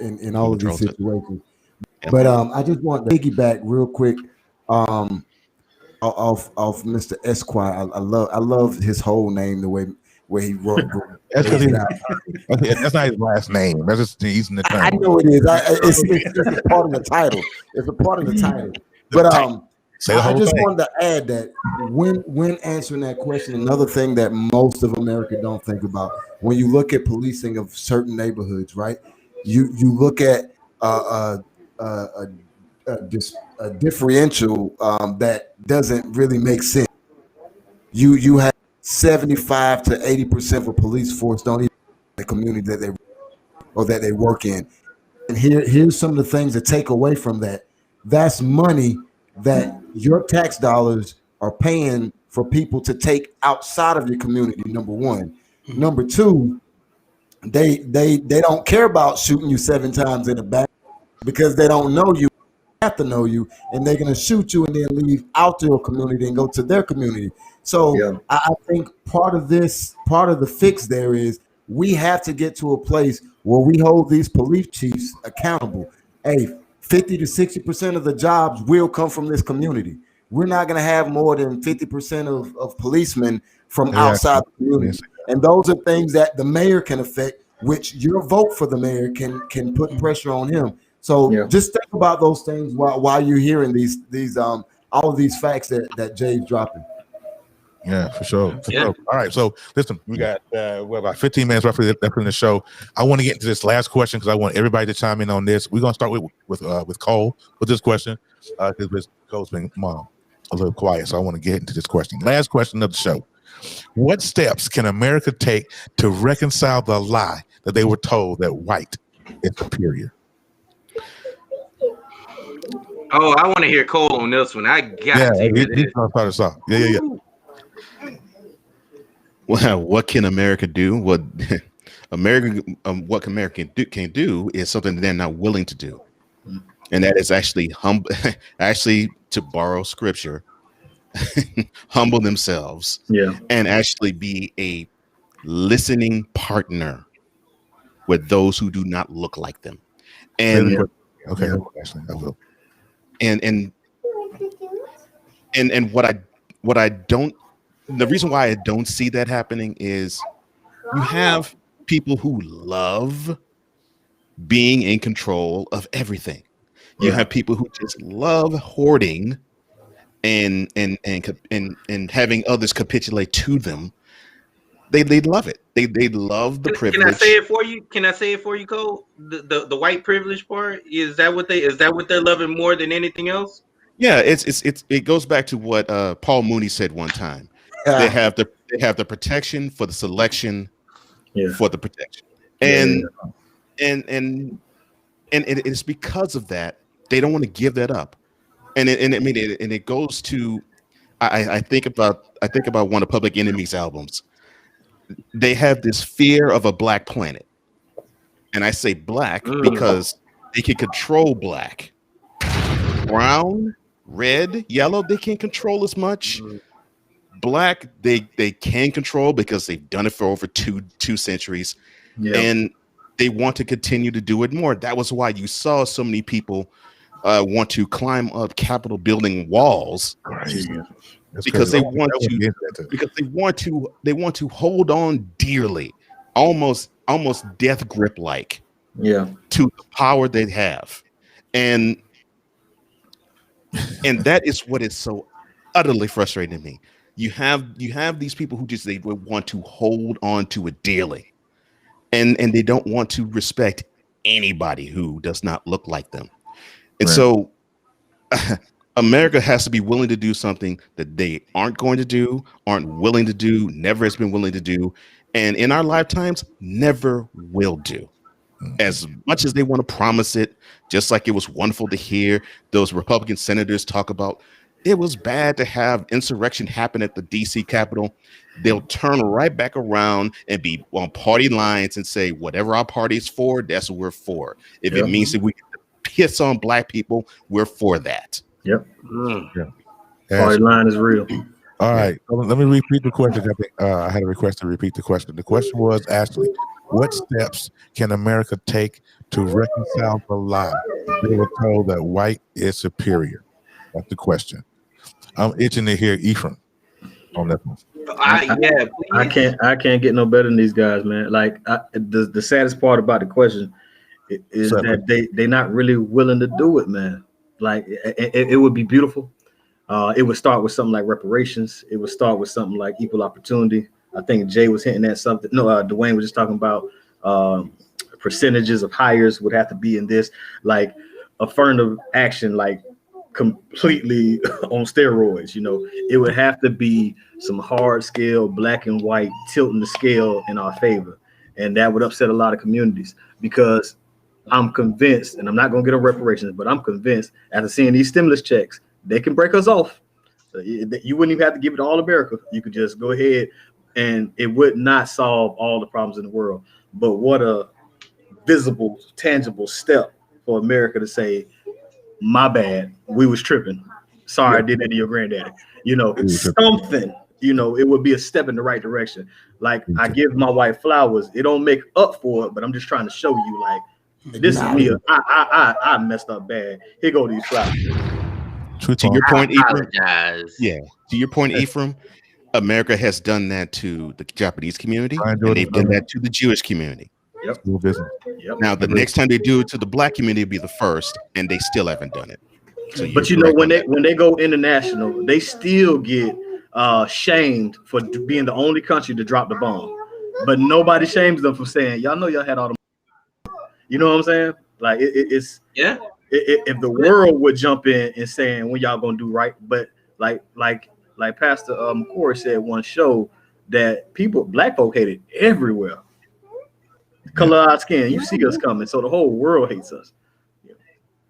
in all of these situations. But I just want to piggyback real quick off Mr. Esquire. I love his whole name, the way where he wrote. That's not his last name. That's just using the term. I know it is. It's a part of the title. It's a part of the title. But I just wanted to add that when answering that question, another thing that most of America don't think about, when you look at policing of certain neighborhoods, right? You look at a differential that doesn't really make sense. You have 75 to 80% of police force don't even the community that they work in. And here's some of the things that take away from that. That's money that your tax dollars are paying for people to take outside of your community, number one. Number two, they don't care about shooting you 7 times in the back because they don't know you, have to know you, and they're going to shoot you and then leave out to a community and go to their community. So I think part of the fix there is we have to get to a place where we hold these police chiefs accountable. Hey, 50 to 60% of the jobs will come from this community. We're not going to have more than 50% of policemen from outside the community. And those are things that the mayor can affect, which your vote for the mayor can put pressure on him. So just think about those things while you're hearing these all of these facts that Jay's dropping. Yeah, for sure. For Yeah. sure. All right. So listen, we got about 15 minutes roughly left in the show. I want to get into this last question because I want everybody to chime in on this. We're gonna start with Cole with this question because Cole's been a little quiet. So I want to get into this question. Last question of the show. What steps can America take to reconcile the lie that they were told that white is superior? Oh, I want to hear Cole on this one. I got to hear this. He's gonna start us off. Yeah. Well, what can America do? What America can do is something they're not willing to do, and that is actually actually, to borrow scripture, humble themselves, and actually be a listening partner with those who do not look like them. And okay, actually, I will. And what I don't, the reason why I don't see that happening is you have people who love being in control of everything. You have people who just love hoarding and having others capitulate to them. They love it. They love the privilege. Can I say it for you? Can I say it for you, Cole? The white privilege part, is that what they're loving more than anything else? Yeah, it goes back to what Paul Mooney said one time. They have the protection for the selection for the protection. And it is because of that they don't want to give that up. And it goes to I think about one of Public Enemy's albums. They have this fear of a black planet. And I say black because they can control black. Brown, red, yellow, they can't control as much. Black, they can control because they've done it for over two centuries. And they want to continue to do it more. That was why you saw so many people want to climb up Capitol building walls. Because they want to hold on dearly, almost death grip like, to the power they have, and that is what is so utterly frustrating to me. You have these people who just they want to hold on to it dearly, and they don't want to respect anybody who does not look like them, and so. America has to be willing to do something that they aren't going to do, aren't willing to do, never has been willing to do, and in our lifetimes, never will do. As much as they want to promise it, just like it was wonderful to hear those Republican senators talk about, it was bad to have insurrection happen at the DC Capitol. They'll turn right back around and be on party lines and say, whatever our party is for, that's what we're for. If it means that we piss on black people, we're for that. Party line is real. All right. Let me repeat the question. I think I had a request to repeat the question. The question was, Ashley, what steps can America take to reconcile the lie they were told that white is superior? That's the question. I'm itching to hear Ephraim on that one. I can't get no better than these guys, man. Like the saddest part about the question is that they're not really willing to do it, man. Like it would be beautiful. It would start with something like reparations. It would start with something like equal opportunity. I think Jay was hinting at something. No, Dwayne was just talking about percentages of hires would have to be in this, like affirmative action, like completely on steroids. You know, it would have to be some hard scale, black and white, tilting the scale in our favor, and that would upset a lot of communities because. I'm convinced, and I'm not going to get on reparations, but I'm convinced after seeing these stimulus checks, they can break us off. So you wouldn't even have to give it to all America. You could just go ahead, and it would not solve all the problems in the world. But what a visible, tangible step for America to say, my bad, we was tripping. Sorry, I did that to your granddaddy. You know, something, you know, it would be a step in the right direction. Like I give my wife flowers. It don't make up for it, but I'm just trying to show you, like, this is me. I messed up bad. Here go these flowers. To your point, Ephraim. Yeah. To your point, Ephraim. America has done that to the Japanese community, and they've done that to the Jewish community. Now, the next time they do it to the black community, will be the first, and they still haven't done it. So but you know, when they go international, they still get shamed for being the only country to drop the bomb, but nobody shames them for saying, "Y'all know y'all had all the." You know what I'm saying? Like it's Yeah. If the world would jump in and saying when y'all gonna do right, but like Pastor McCoy said one show that black folk hate it everywhere. Color our skin, you see us coming, so the whole world hates us.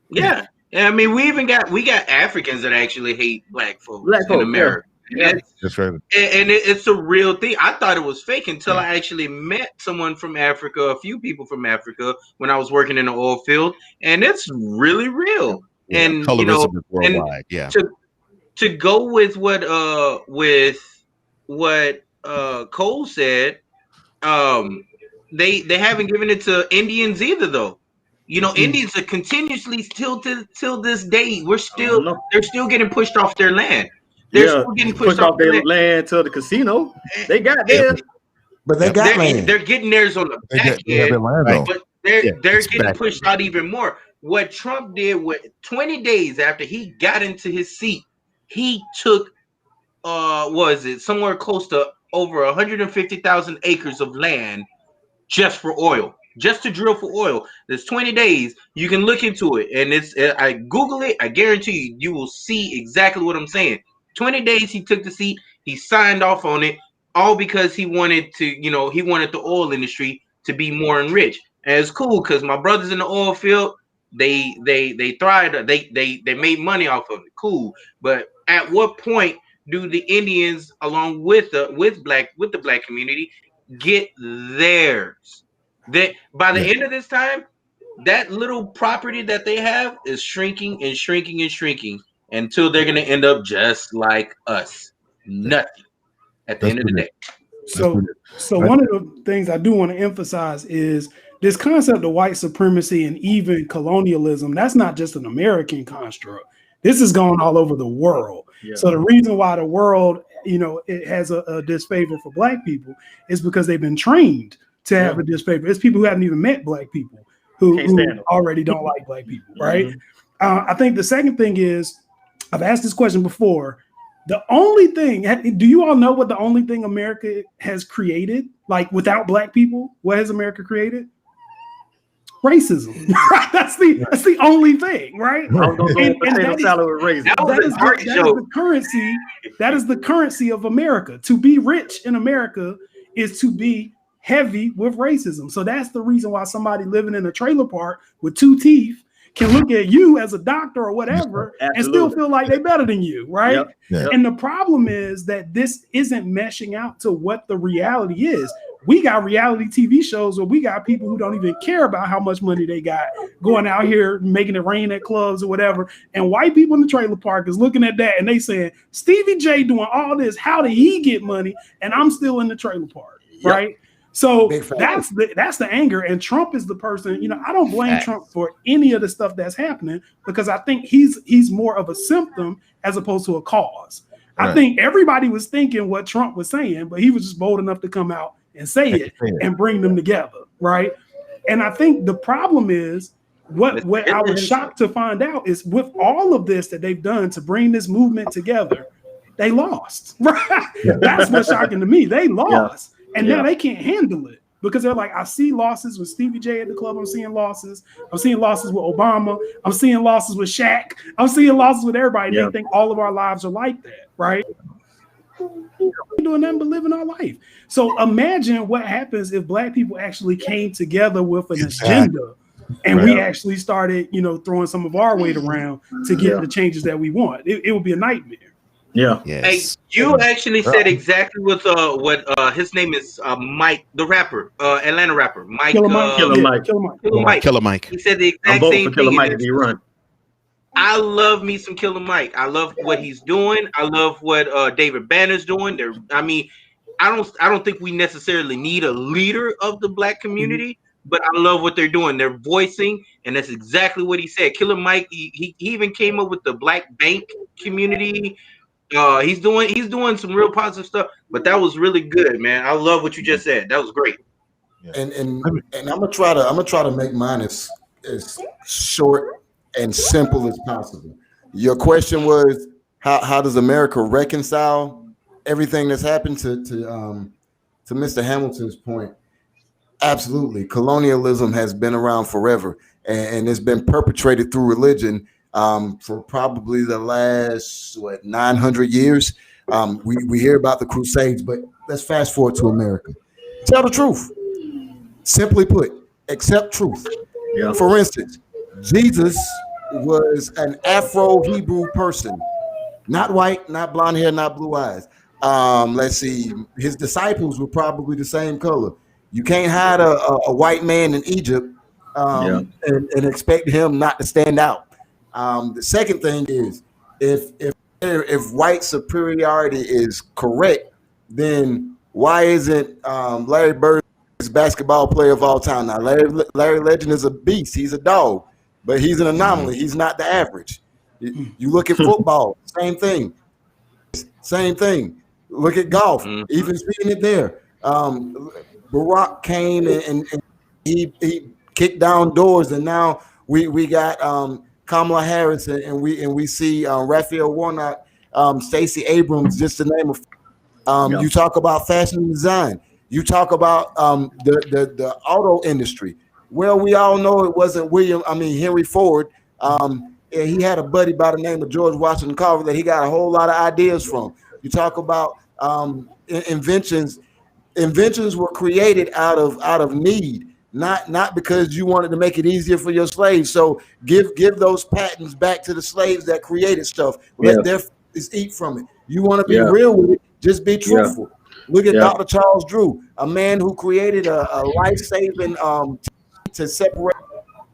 Yeah. I mean, we got Africans that actually hate black folks in America. Yeah. That's right. And it's a real thing. I thought it was fake until I actually met someone from Africa, a few people from Africa, when I was working in the oil field, and it's really real. Yeah, and colorism is worldwide. Yeah. To go with what Cole said, they haven't given it to Indians either, though. Indians are continuously till this day. They're still getting pushed off their land. They're still getting pushed off their land to the casino. They got theirs, but they got land. They're getting theirs on the back end, but they're getting pushed out even more. What Trump did with 20 days after he got into his seat, he took somewhere close to over 150,000 acres of land just for oil, just to drill for oil. There's 20 days. You can look into it, and I Google it. I guarantee you will see exactly what I'm saying. 20 days he took the seat. He signed off on it, all because he wanted the oil industry to be more enriched. And it's cool because my brothers in the oil field, they thrived. They made money off of it. Cool. But at what point do the Indians, along with the black community, get theirs? That by the end of this time, that little property that they have is shrinking and shrinking and shrinking until they're going to end up just like us. Nothing at the end of the day. So one of the things I do want to emphasize is this concept of white supremacy and even colonialism. That's not just an American construct. This is going all over the world. Yeah. So the reason why the world, it has a disfavor for black people is because they've been trained to have a disfavor. It's people who haven't even met black people who already don't like black people, right? Mm-hmm. I think the second thing is, I've asked this question before. The only thing, do you all know what the only thing America has created, like without black people? What has America created? Racism. That's the only thing, right? That is the currency of America. To be rich in America is to be heavy with racism. So that's the reason why somebody living in a trailer park with 2 teeth can look at you as a doctor or whatever and still feel like they're better than you, right? Yep. Yep. And the problem is that this isn't meshing out to what the reality is. We got reality TV shows where we got people who don't even care about how much money they got going out here making it rain at clubs or whatever. And white people in the trailer park is looking at that and they saying, Stevie J doing all this, how did he get money? And I'm still in the trailer park, right? So that's the anger. And Trump is the person, I don't blame Trump for any of the stuff that's happening because I think he's more of a symptom as opposed to a cause. Right. I think everybody was thinking what Trump was saying, but he was just bold enough to come out and say it and bring them together, right? And I think the problem is what I was shocked to find out is with all of this that they've done to bring this movement together, they lost. Right? That's what's shocking to me. They lost. Yeah. And now they can't handle it because they're like, I see losses with Stevie J at the club. I'm seeing losses. I'm seeing losses with Obama. I'm seeing losses with Shaq. I'm seeing losses with everybody. They think all of our lives are like that, right? We're doing nothing but living our life. So imagine what happens if black people actually came together with an agenda and we actually started, throwing some of our weight around to get the changes that we want. It would be a nightmare. Yeah. Yes. Hey, you actually said exactly what his name is, Mike, the rapper, Atlanta rapper, Mike. Killer Mike. He said the exact same thing. Killer Mike if he run. I love me some Killer Mike. I love what he's doing. I love what David Banner's doing. I don't think we necessarily need a leader of the black community, but I love what they're doing. They're voicing, and that's exactly what he said. Killer Mike. He even came up with the Black Bank community. He's doing some real positive stuff, but that was really good, man. I love what you just said. That was great. And I'm gonna try to make mine as short and simple as possible. Your question was how does America reconcile everything that's happened to Mr. Hamilton's point. Absolutely, colonialism has been around forever, and it's been perpetrated through religion for probably the last 900 years. We hear about the Crusades, but let's fast forward to America. Tell the truth. Simply put, accept truth. Yeah. For instance, Jesus was an Afro-Hebrew person, not white, not blonde hair, not blue eyes. Let's see, his disciples were probably the same color. You can't hide a white man in Egypt and expect him not to stand out. The second thing is, if white superiority is correct, then why isn't Larry Bird the basketball player of all time? Now, Larry Legend is a beast. He's a dog, but he's an anomaly. He's not the average. You look at football, same thing. Same thing. Look at golf, even seeing it there. Barack came and he kicked down doors, and now we got Kamala Harris, and we see Raphael Warnock, Stacey Abrams, just to name a. You talk about fashion and design. You talk about the auto industry. Well, we all know it wasn't Henry Ford. He had a buddy by the name of George Washington Carver that he got a whole lot of ideas from. You talk about inventions. Inventions were created out of need, not because you wanted to make it easier for your slaves. So give those patents back to the slaves that created stuff. Let their families eat from it. You want to be real with it, just be truthful. Look at Dr. Charles Drew, a man who created a life-saving to separate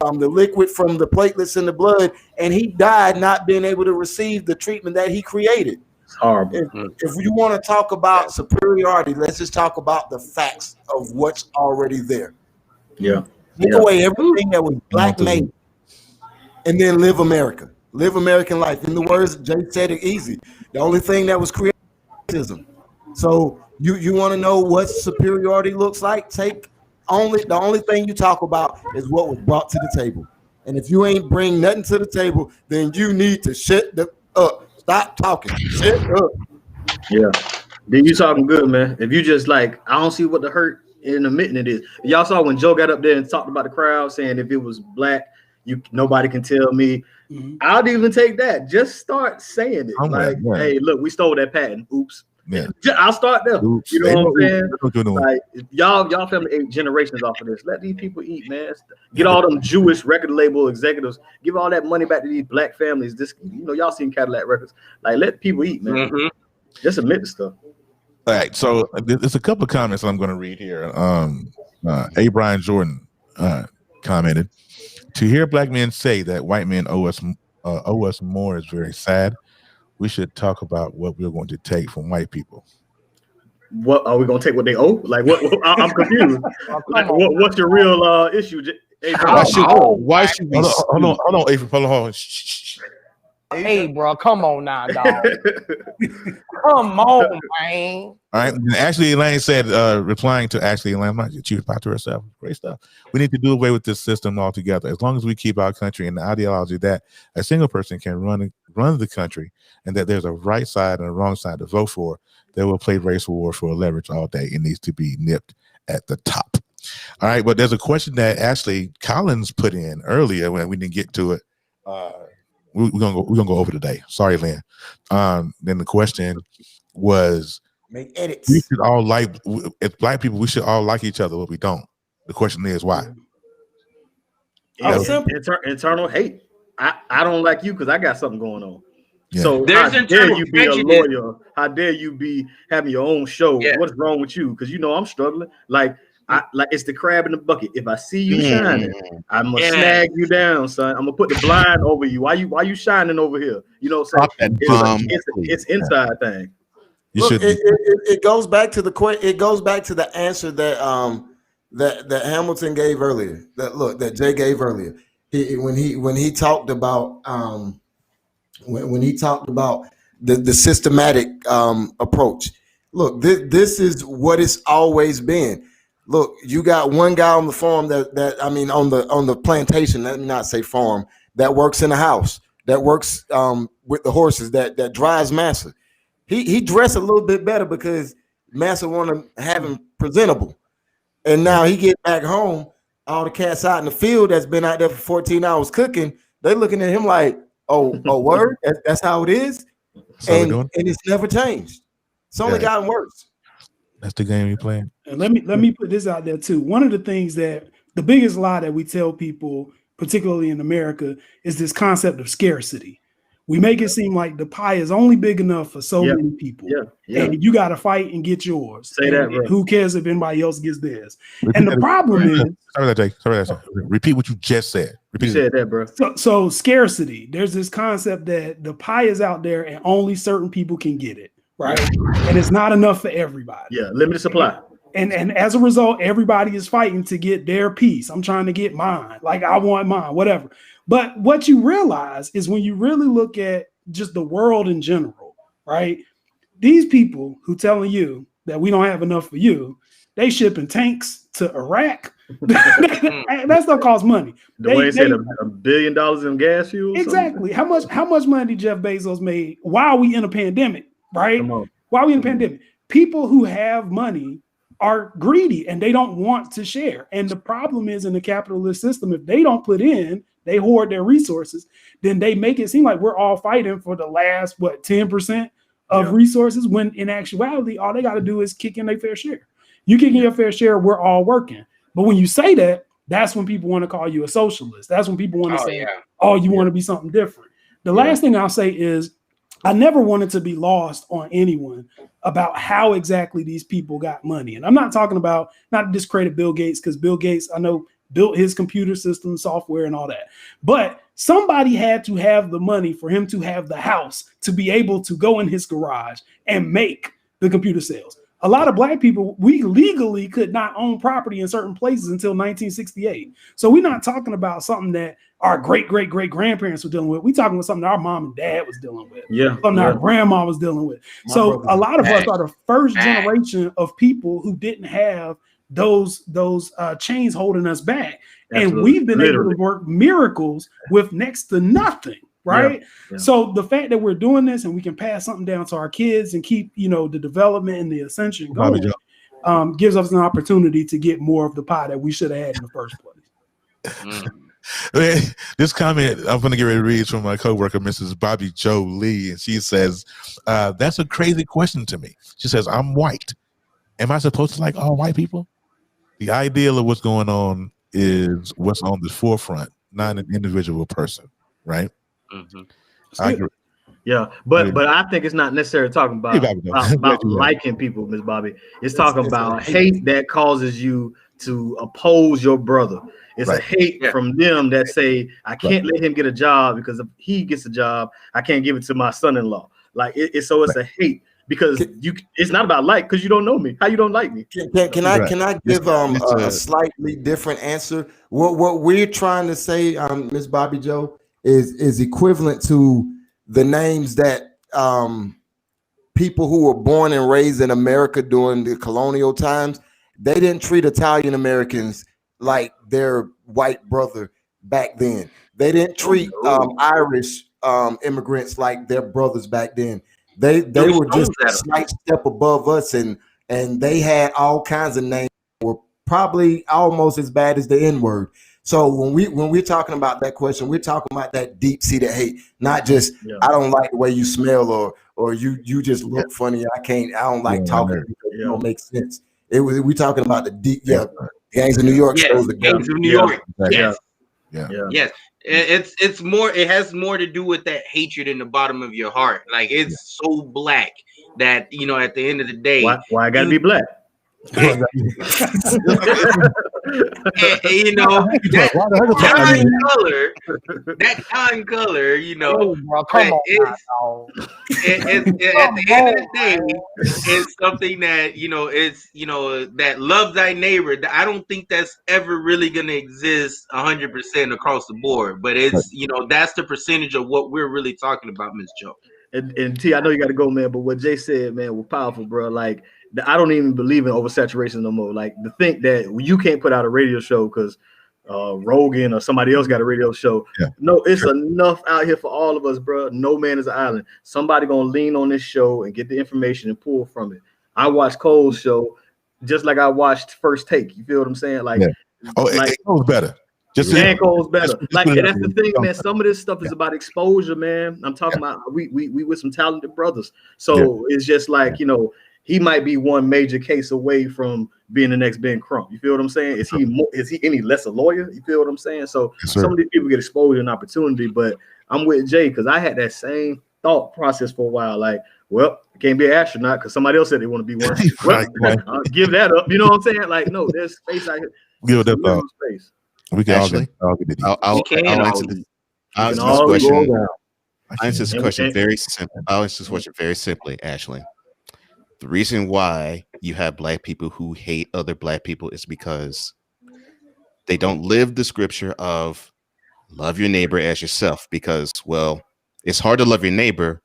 the liquid from the platelets in the blood, and he died not being able to receive the treatment that he created. It's horrible. If you want to talk about superiority, let's just talk about the facts of what's already there. Yeah. Take away everything that was black made, and then live America. Live American life. In the words, Jay said it easy. The only thing that was created was racism. So you want to know what superiority looks like? The only thing you talk about is what was brought to the table. And if you ain't bring nothing to the table, then you need to shut up. Stop talking. Shut up. Yeah. Then you talking good, man. If you just I don't see what the hurt in admitting it is. Y'all saw when Joe got up there and talked about the crowd, saying if it was black, nobody can tell me. I'll even take that. Just start saying it. Hey, look, we stole that patent. Oops. Yeah. I'll start there. Oops. You know what I'm saying? Like, y'all family ate generations off of this. Let these people eat, man. Get all them Jewish record label executives. Give all that money back to these black families. Y'all seen Cadillac Records. Let people eat, man. Just admit the stuff. All right. So there's a couple of comments I'm going to read here. A. Brian Jordan commented, "To hear black men say that white men owe us more is very sad. We should talk about what we're going to take from white people." What are we going to take? What they owe? What I'm confused. What's your real issue? Hey, why should we? Hold on, April. Hold on. Shh. Hey, bro, come on now, dog. Come on, man. All right. And Ashley Elaine said, replying to Ashley Elaine, she replied to herself. Great stuff. "We need to do away with this system altogether. As long as we keep our country in the ideology that a single person can run the country, and that there's a right side and a wrong side to vote for, they will play race war for leverage all day. It needs to be nipped at the top." All right. But there's a question that Ashley Collins put in earlier when we didn't get to it. We're gonna go over today. Sorry, Lynn. Then the question was, make edits. We should all as black people, we should all like each other, but we don't. The question is why? Internal hate. I don't like you because I got something going on. Yeah. So There's how dare you be a prejudice. lawyer? How dare you be having your own show? Yeah. What's wrong with you? Because I'm struggling. It's the crab in the bucket. If I see you shining, I'm gonna snag you down, son. I'm gonna put the blind over you. Why you shining over here? You know what I'm saying? It's inside thing. It goes back to the answer that that Hamilton gave earlier. That Jay gave earlier. When he talked about when he talked about the systematic approach. Look, this is what it's always been. Look, you got one guy on the farm on the plantation, let me not say farm, that works in the house, that works with the horses, that drives massa. He dressed a little bit better because Massa want to have him presentable. And now he get back home, all the cats out in the field that's been out there for 14 hours cooking, they looking at him like, oh, word? That's how it is? And it's never changed. It's only gotten worse. That's the game you playing. And let me put this out there too. One of the things that the biggest lie that we tell people, particularly in America, is this concept of scarcity. We make it seem like the pie is only big enough for so many people. And you got to fight and get yours. Say that, bro. Who cares if anybody else gets theirs? And the problem is... Sorry, Jake. Repeat what you just said. You said that, bro. So scarcity. There's this concept that the pie is out there and only certain people can get it, right? And it's not enough for everybody. Yeah, limited supply. And as a result, everybody is fighting to get their piece. I'm trying to get mine. Like, I want mine, whatever. But what you realize is when you really look at just the world in general, right? These people who telling you that we don't have enough for you, they shipping tanks to Iraq. That stuff costs money. The way they said $1 billion in gas fuel. Exactly. How much money did Jeff Bezos made while we in a pandemic, right? While we in a pandemic. People who have money are greedy and they don't want to share. And the problem is in the capitalist system, if they don't put in, they hoard their resources, then they make it seem like we're all fighting for the last, 10% of resources, when in actuality, all they got to do is kick in their fair share. You kick in your fair share, we're all working. But when you say that, that's when people want to call you a socialist. That's when people want to say, you want to be something different. The last thing I'll say is, I never wanted to be lost on anyone about how exactly these people got money. And I'm not talking about, not to discredit Bill Gates, because Bill Gates, I know, built his computer system, software, and all that. But somebody had to have the money for him to have the house to be able to go in his garage and make the computer sales. A lot of Black people, we legally could not own property in certain places until 1968. So we're not talking about something that our great-great-great-grandparents were dealing with. We're talking about something that our mom and dad was dealing with. Something our grandma was dealing with. So a lot of us are the first generation of people who didn't have those chains holding us back. Absolutely. And we've been able to work miracles with next to nothing. Right. So the fact that we're doing this and we can pass something down to our kids and keep, the development and the ascension going, gives us an opportunity to get more of the pie that we should have had in the first place. This comment I'm going to get ready to read from my coworker, Mrs. Bobby Joe Lee. And she says, that's a crazy question to me. She says, I'm white. Am I supposed to like all white people? The ideal of what's going on is what's on the forefront, not an individual person. Right. I agree. But I think it's not necessarily talking about liking people, Miss Bobby. It's talking about hate that causes you to oppose your brother. It's a hate from them that say, I can't let him get a job because if he gets a job, I can't give it to my son-in-law. Like it's a hate because it's not about like, because you don't know me. How you don't like me? Can I give a slightly different answer? What we're trying to say, Miss Bobby Joe, is equivalent to the names that people who were born and raised in America during the colonial times, they didn't treat Italian Americans like their white brother back then. They didn't treat Irish immigrants like their brothers back then. They were just a slight step above us, and they had all kinds of names that were probably almost as bad as the N-word. So when we're talking about that question, we're talking about that deep-seated hate, not just I don't like the way you smell or you just look funny. I don't like talking because you don't make sense. We're talking about the deep Gangs of New York shows the Gangs of New York. Yes. It's more, it has more to do with that hatred in the bottom of your heart. Like it's so black that at the end of the day, why I gotta be black? That kind color, come on, at the end of the day, it's something that it's that love thy neighbor. I don't think that's ever really gonna exist 100% across the board, but it's that's the percentage of what we're really talking about, Miss Joe. And T, I know you got to go, man, but what Jay said, man, was powerful, bro. Like, I don't even believe in oversaturation no more. Like, to think that you can't put out a radio show because Rogan or somebody else got a radio show. Yeah. No, it's enough out here for all of us, bro. No man is an island. Somebody gonna lean on this show and get the information and pull from it. I watched Cole's show just like I watched First Take. You feel what I'm saying? Like, it goes better. Dan Cole's better. Like, and that's the thing, man. Yeah. Some of this stuff is about exposure, man. I'm talking about we with some talented brothers. So it's just like, you know, he might be one major case away from being the next Ben Crump. You feel what I'm saying? Is he any less a lawyer? You feel what I'm saying? So some of these people get exposure and opportunity, but I'm with Jay because I had that same thought process for a while. Like, well, I can't be an astronaut because somebody else said they want to be one. Well, I'll give that up. You know what I'm saying? Like, no, there's space out here. Give it up. Space. We can Actually, all get it. I'll answer this question very simply. I'll answer this question very simply, Ashley. The reason why you have black people who hate other black people is because they don't live the scripture of love your neighbor as yourself. Because, well, it's hard to love your neighbor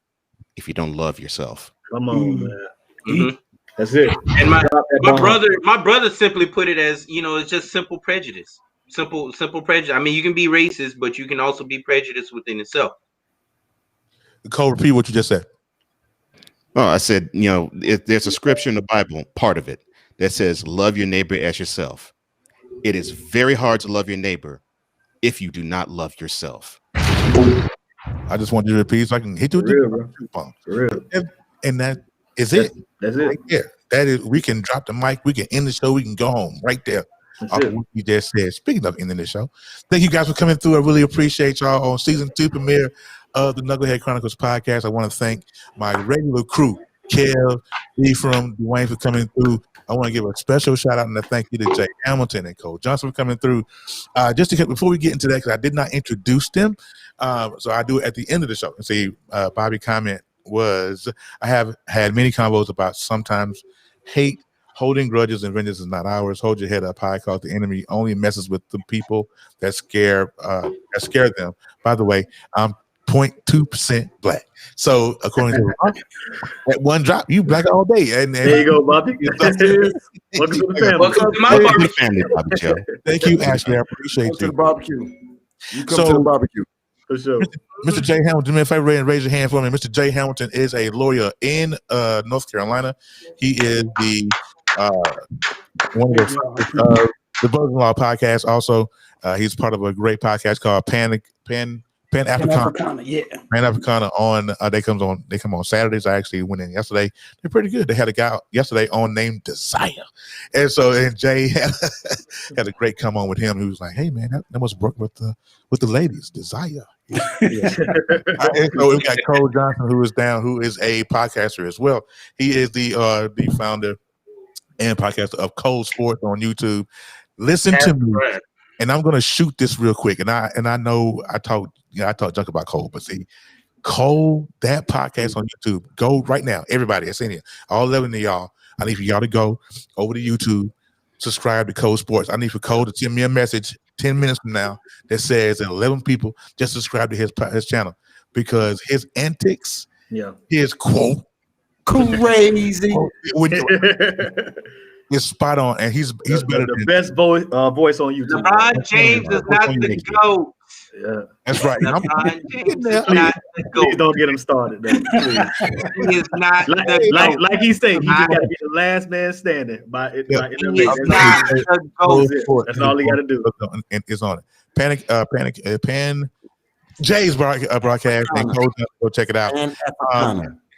if you don't love yourself. Come on, man. Mm-hmm. That's it. And my brother simply put it as, you know, it's just simple prejudice. Simple prejudice. I mean, you can be racist, but you can also be prejudiced within itself. Cole, repeat what you just said. Oh, I said, you know, there's a scripture in the Bible, part of it, that says, love your neighbor as yourself. It is very hard to love your neighbor if you do not love yourself. I just want you to repeat so I can hit you with the and that is it. That's it. Right there. That is, we can drop the mic, we can end the show, we can go home right there. What you just said. Speaking of ending the show, thank you guys for coming through. I really appreciate y'all on season 2 premiere of the Knucklehead Chronicles podcast. I want to thank my regular crew, Kev, Ephraim, Dwayne for coming through. I want to give a special shout out and a thank you to Jay Hamilton and Cole Johnson for coming through. Just to before we get into that, because I did not introduce them, so I do it at the end of the show. And see, Bobby comment was, I have had many combos about sometimes hate. Holding grudges and vengeance is not ours. Hold your head up high, because the enemy only messes with the people that scare them. By the way, I'm 0.2% black. So according to that one drop, you black all day. And there you go, Bobby. Welcome to the family. Welcome to my barbecue. Thank you, Ashley. I appreciate you. To the barbecue. You come to the barbecue. For sure. Mr. Jay Hamilton, do me a favor and raise your hand for me. Mr. Jay Hamilton is a lawyer in North Carolina. He is the one of the Brother-in-Law podcast. Also, he's part of a great podcast called Pan Africana. Yeah, Pan Africana on they come on Saturdays. I actually went in yesterday. They're pretty good. They had a guy yesterday on named Desire, and Jay had a great come on with him. He was like, "Hey man, that must work with the ladies, Desire." Yeah. And so we got Cole Johnson, who is a podcaster as well. He is the founder and podcaster of Cole Sports on YouTube. Listen to me, and I'm gonna shoot this real quick. And I know I talk junk about Cole, but see, Cole, that podcast on YouTube, go right now. Everybody that's in here, all 11 of y'all, I need for y'all to go over to YouTube, subscribe to Cole Sports. I need for Cole to send me a message 10 minutes from now that says that 11 people just subscribe to his channel, because his antics, his quote, crazy. It's spot on, and he's better the best voice on YouTube. LeBron James is not the GOAT. Yeah, that's right. Please don't get him started. He is not like he's saying. He just got to be the last man standing. That's all he got to do. And it's on it. Pan Jay's broadcast, and go check it out.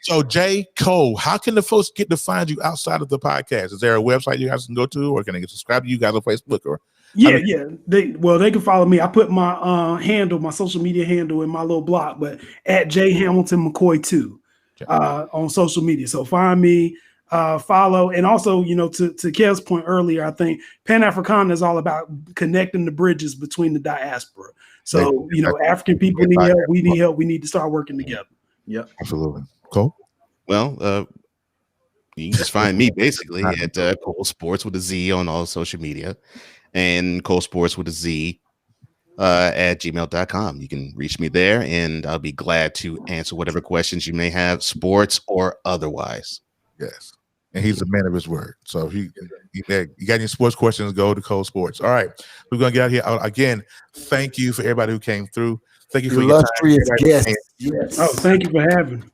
So Jay, Cole, how can the folks get to find you outside of the podcast? Is there a website you guys can go to, or can they subscribe to you guys on Facebook? Or they can follow me. I put my my social media handle in my little blog, but at J Hamilton McCoy 2 on social media. So find me, follow, and also, you know, to Kev's point earlier, I think Pan Africana is all about connecting the bridges between the diaspora. So you know, African people need help. We need help. We need to start working together. Yep, absolutely. Cool. Well, you can just find me basically at Cole Sports with a Z on all social media, and Cole Sports with a Z at gmail.com. You can reach me there, and I'll be glad to answer whatever questions you may have, sports or otherwise. Yes. and he's a man of his word. So you got any sports questions, go to Cole Sports. All right, we're gonna get out here again. Thank you for everybody who came through. Thank you for illustrious your time. guests. Yes. Oh, thank you for having me.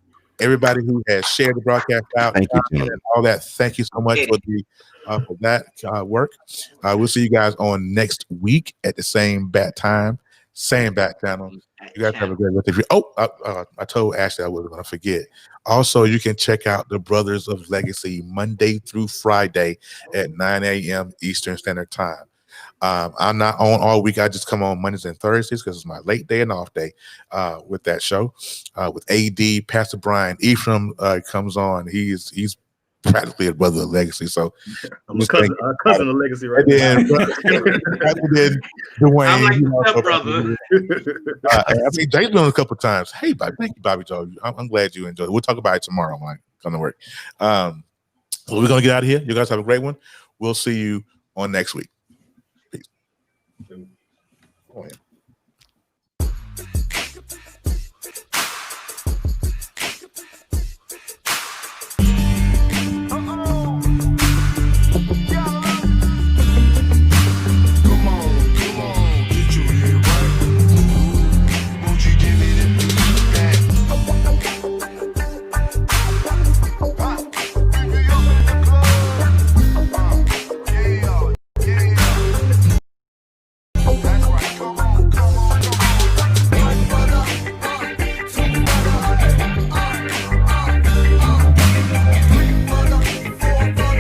Everybody who has shared the broadcast out, Thank you, Jim. and all that. Thank you so much for that work. We'll see you guys on next week at the same bat time, same bat channel. You guys have a great rest of your. I told Ashley I wasn't going to forget. Also, you can check out the Brothers of Legacy Monday through Friday at 9 a.m. Eastern Standard Time. I'm not on all week. I just come on Mondays and Thursdays because it's my late day and off day with that show. With AD, Pastor Brian Ephraim comes on. He's practically a brother of Legacy. So I'm a cousin of Legacy right now. now. Dwayne, I'm like the stepbrother. I mean, Jay's been on a couple of times. Hey, Bobby, thank you, Bobby Joe. I'm glad you enjoyed it. We'll talk about it tomorrow when I come to work. So we're gonna get out of here. You guys have a great one. We'll see you on next week. Peace. Oh, yeah.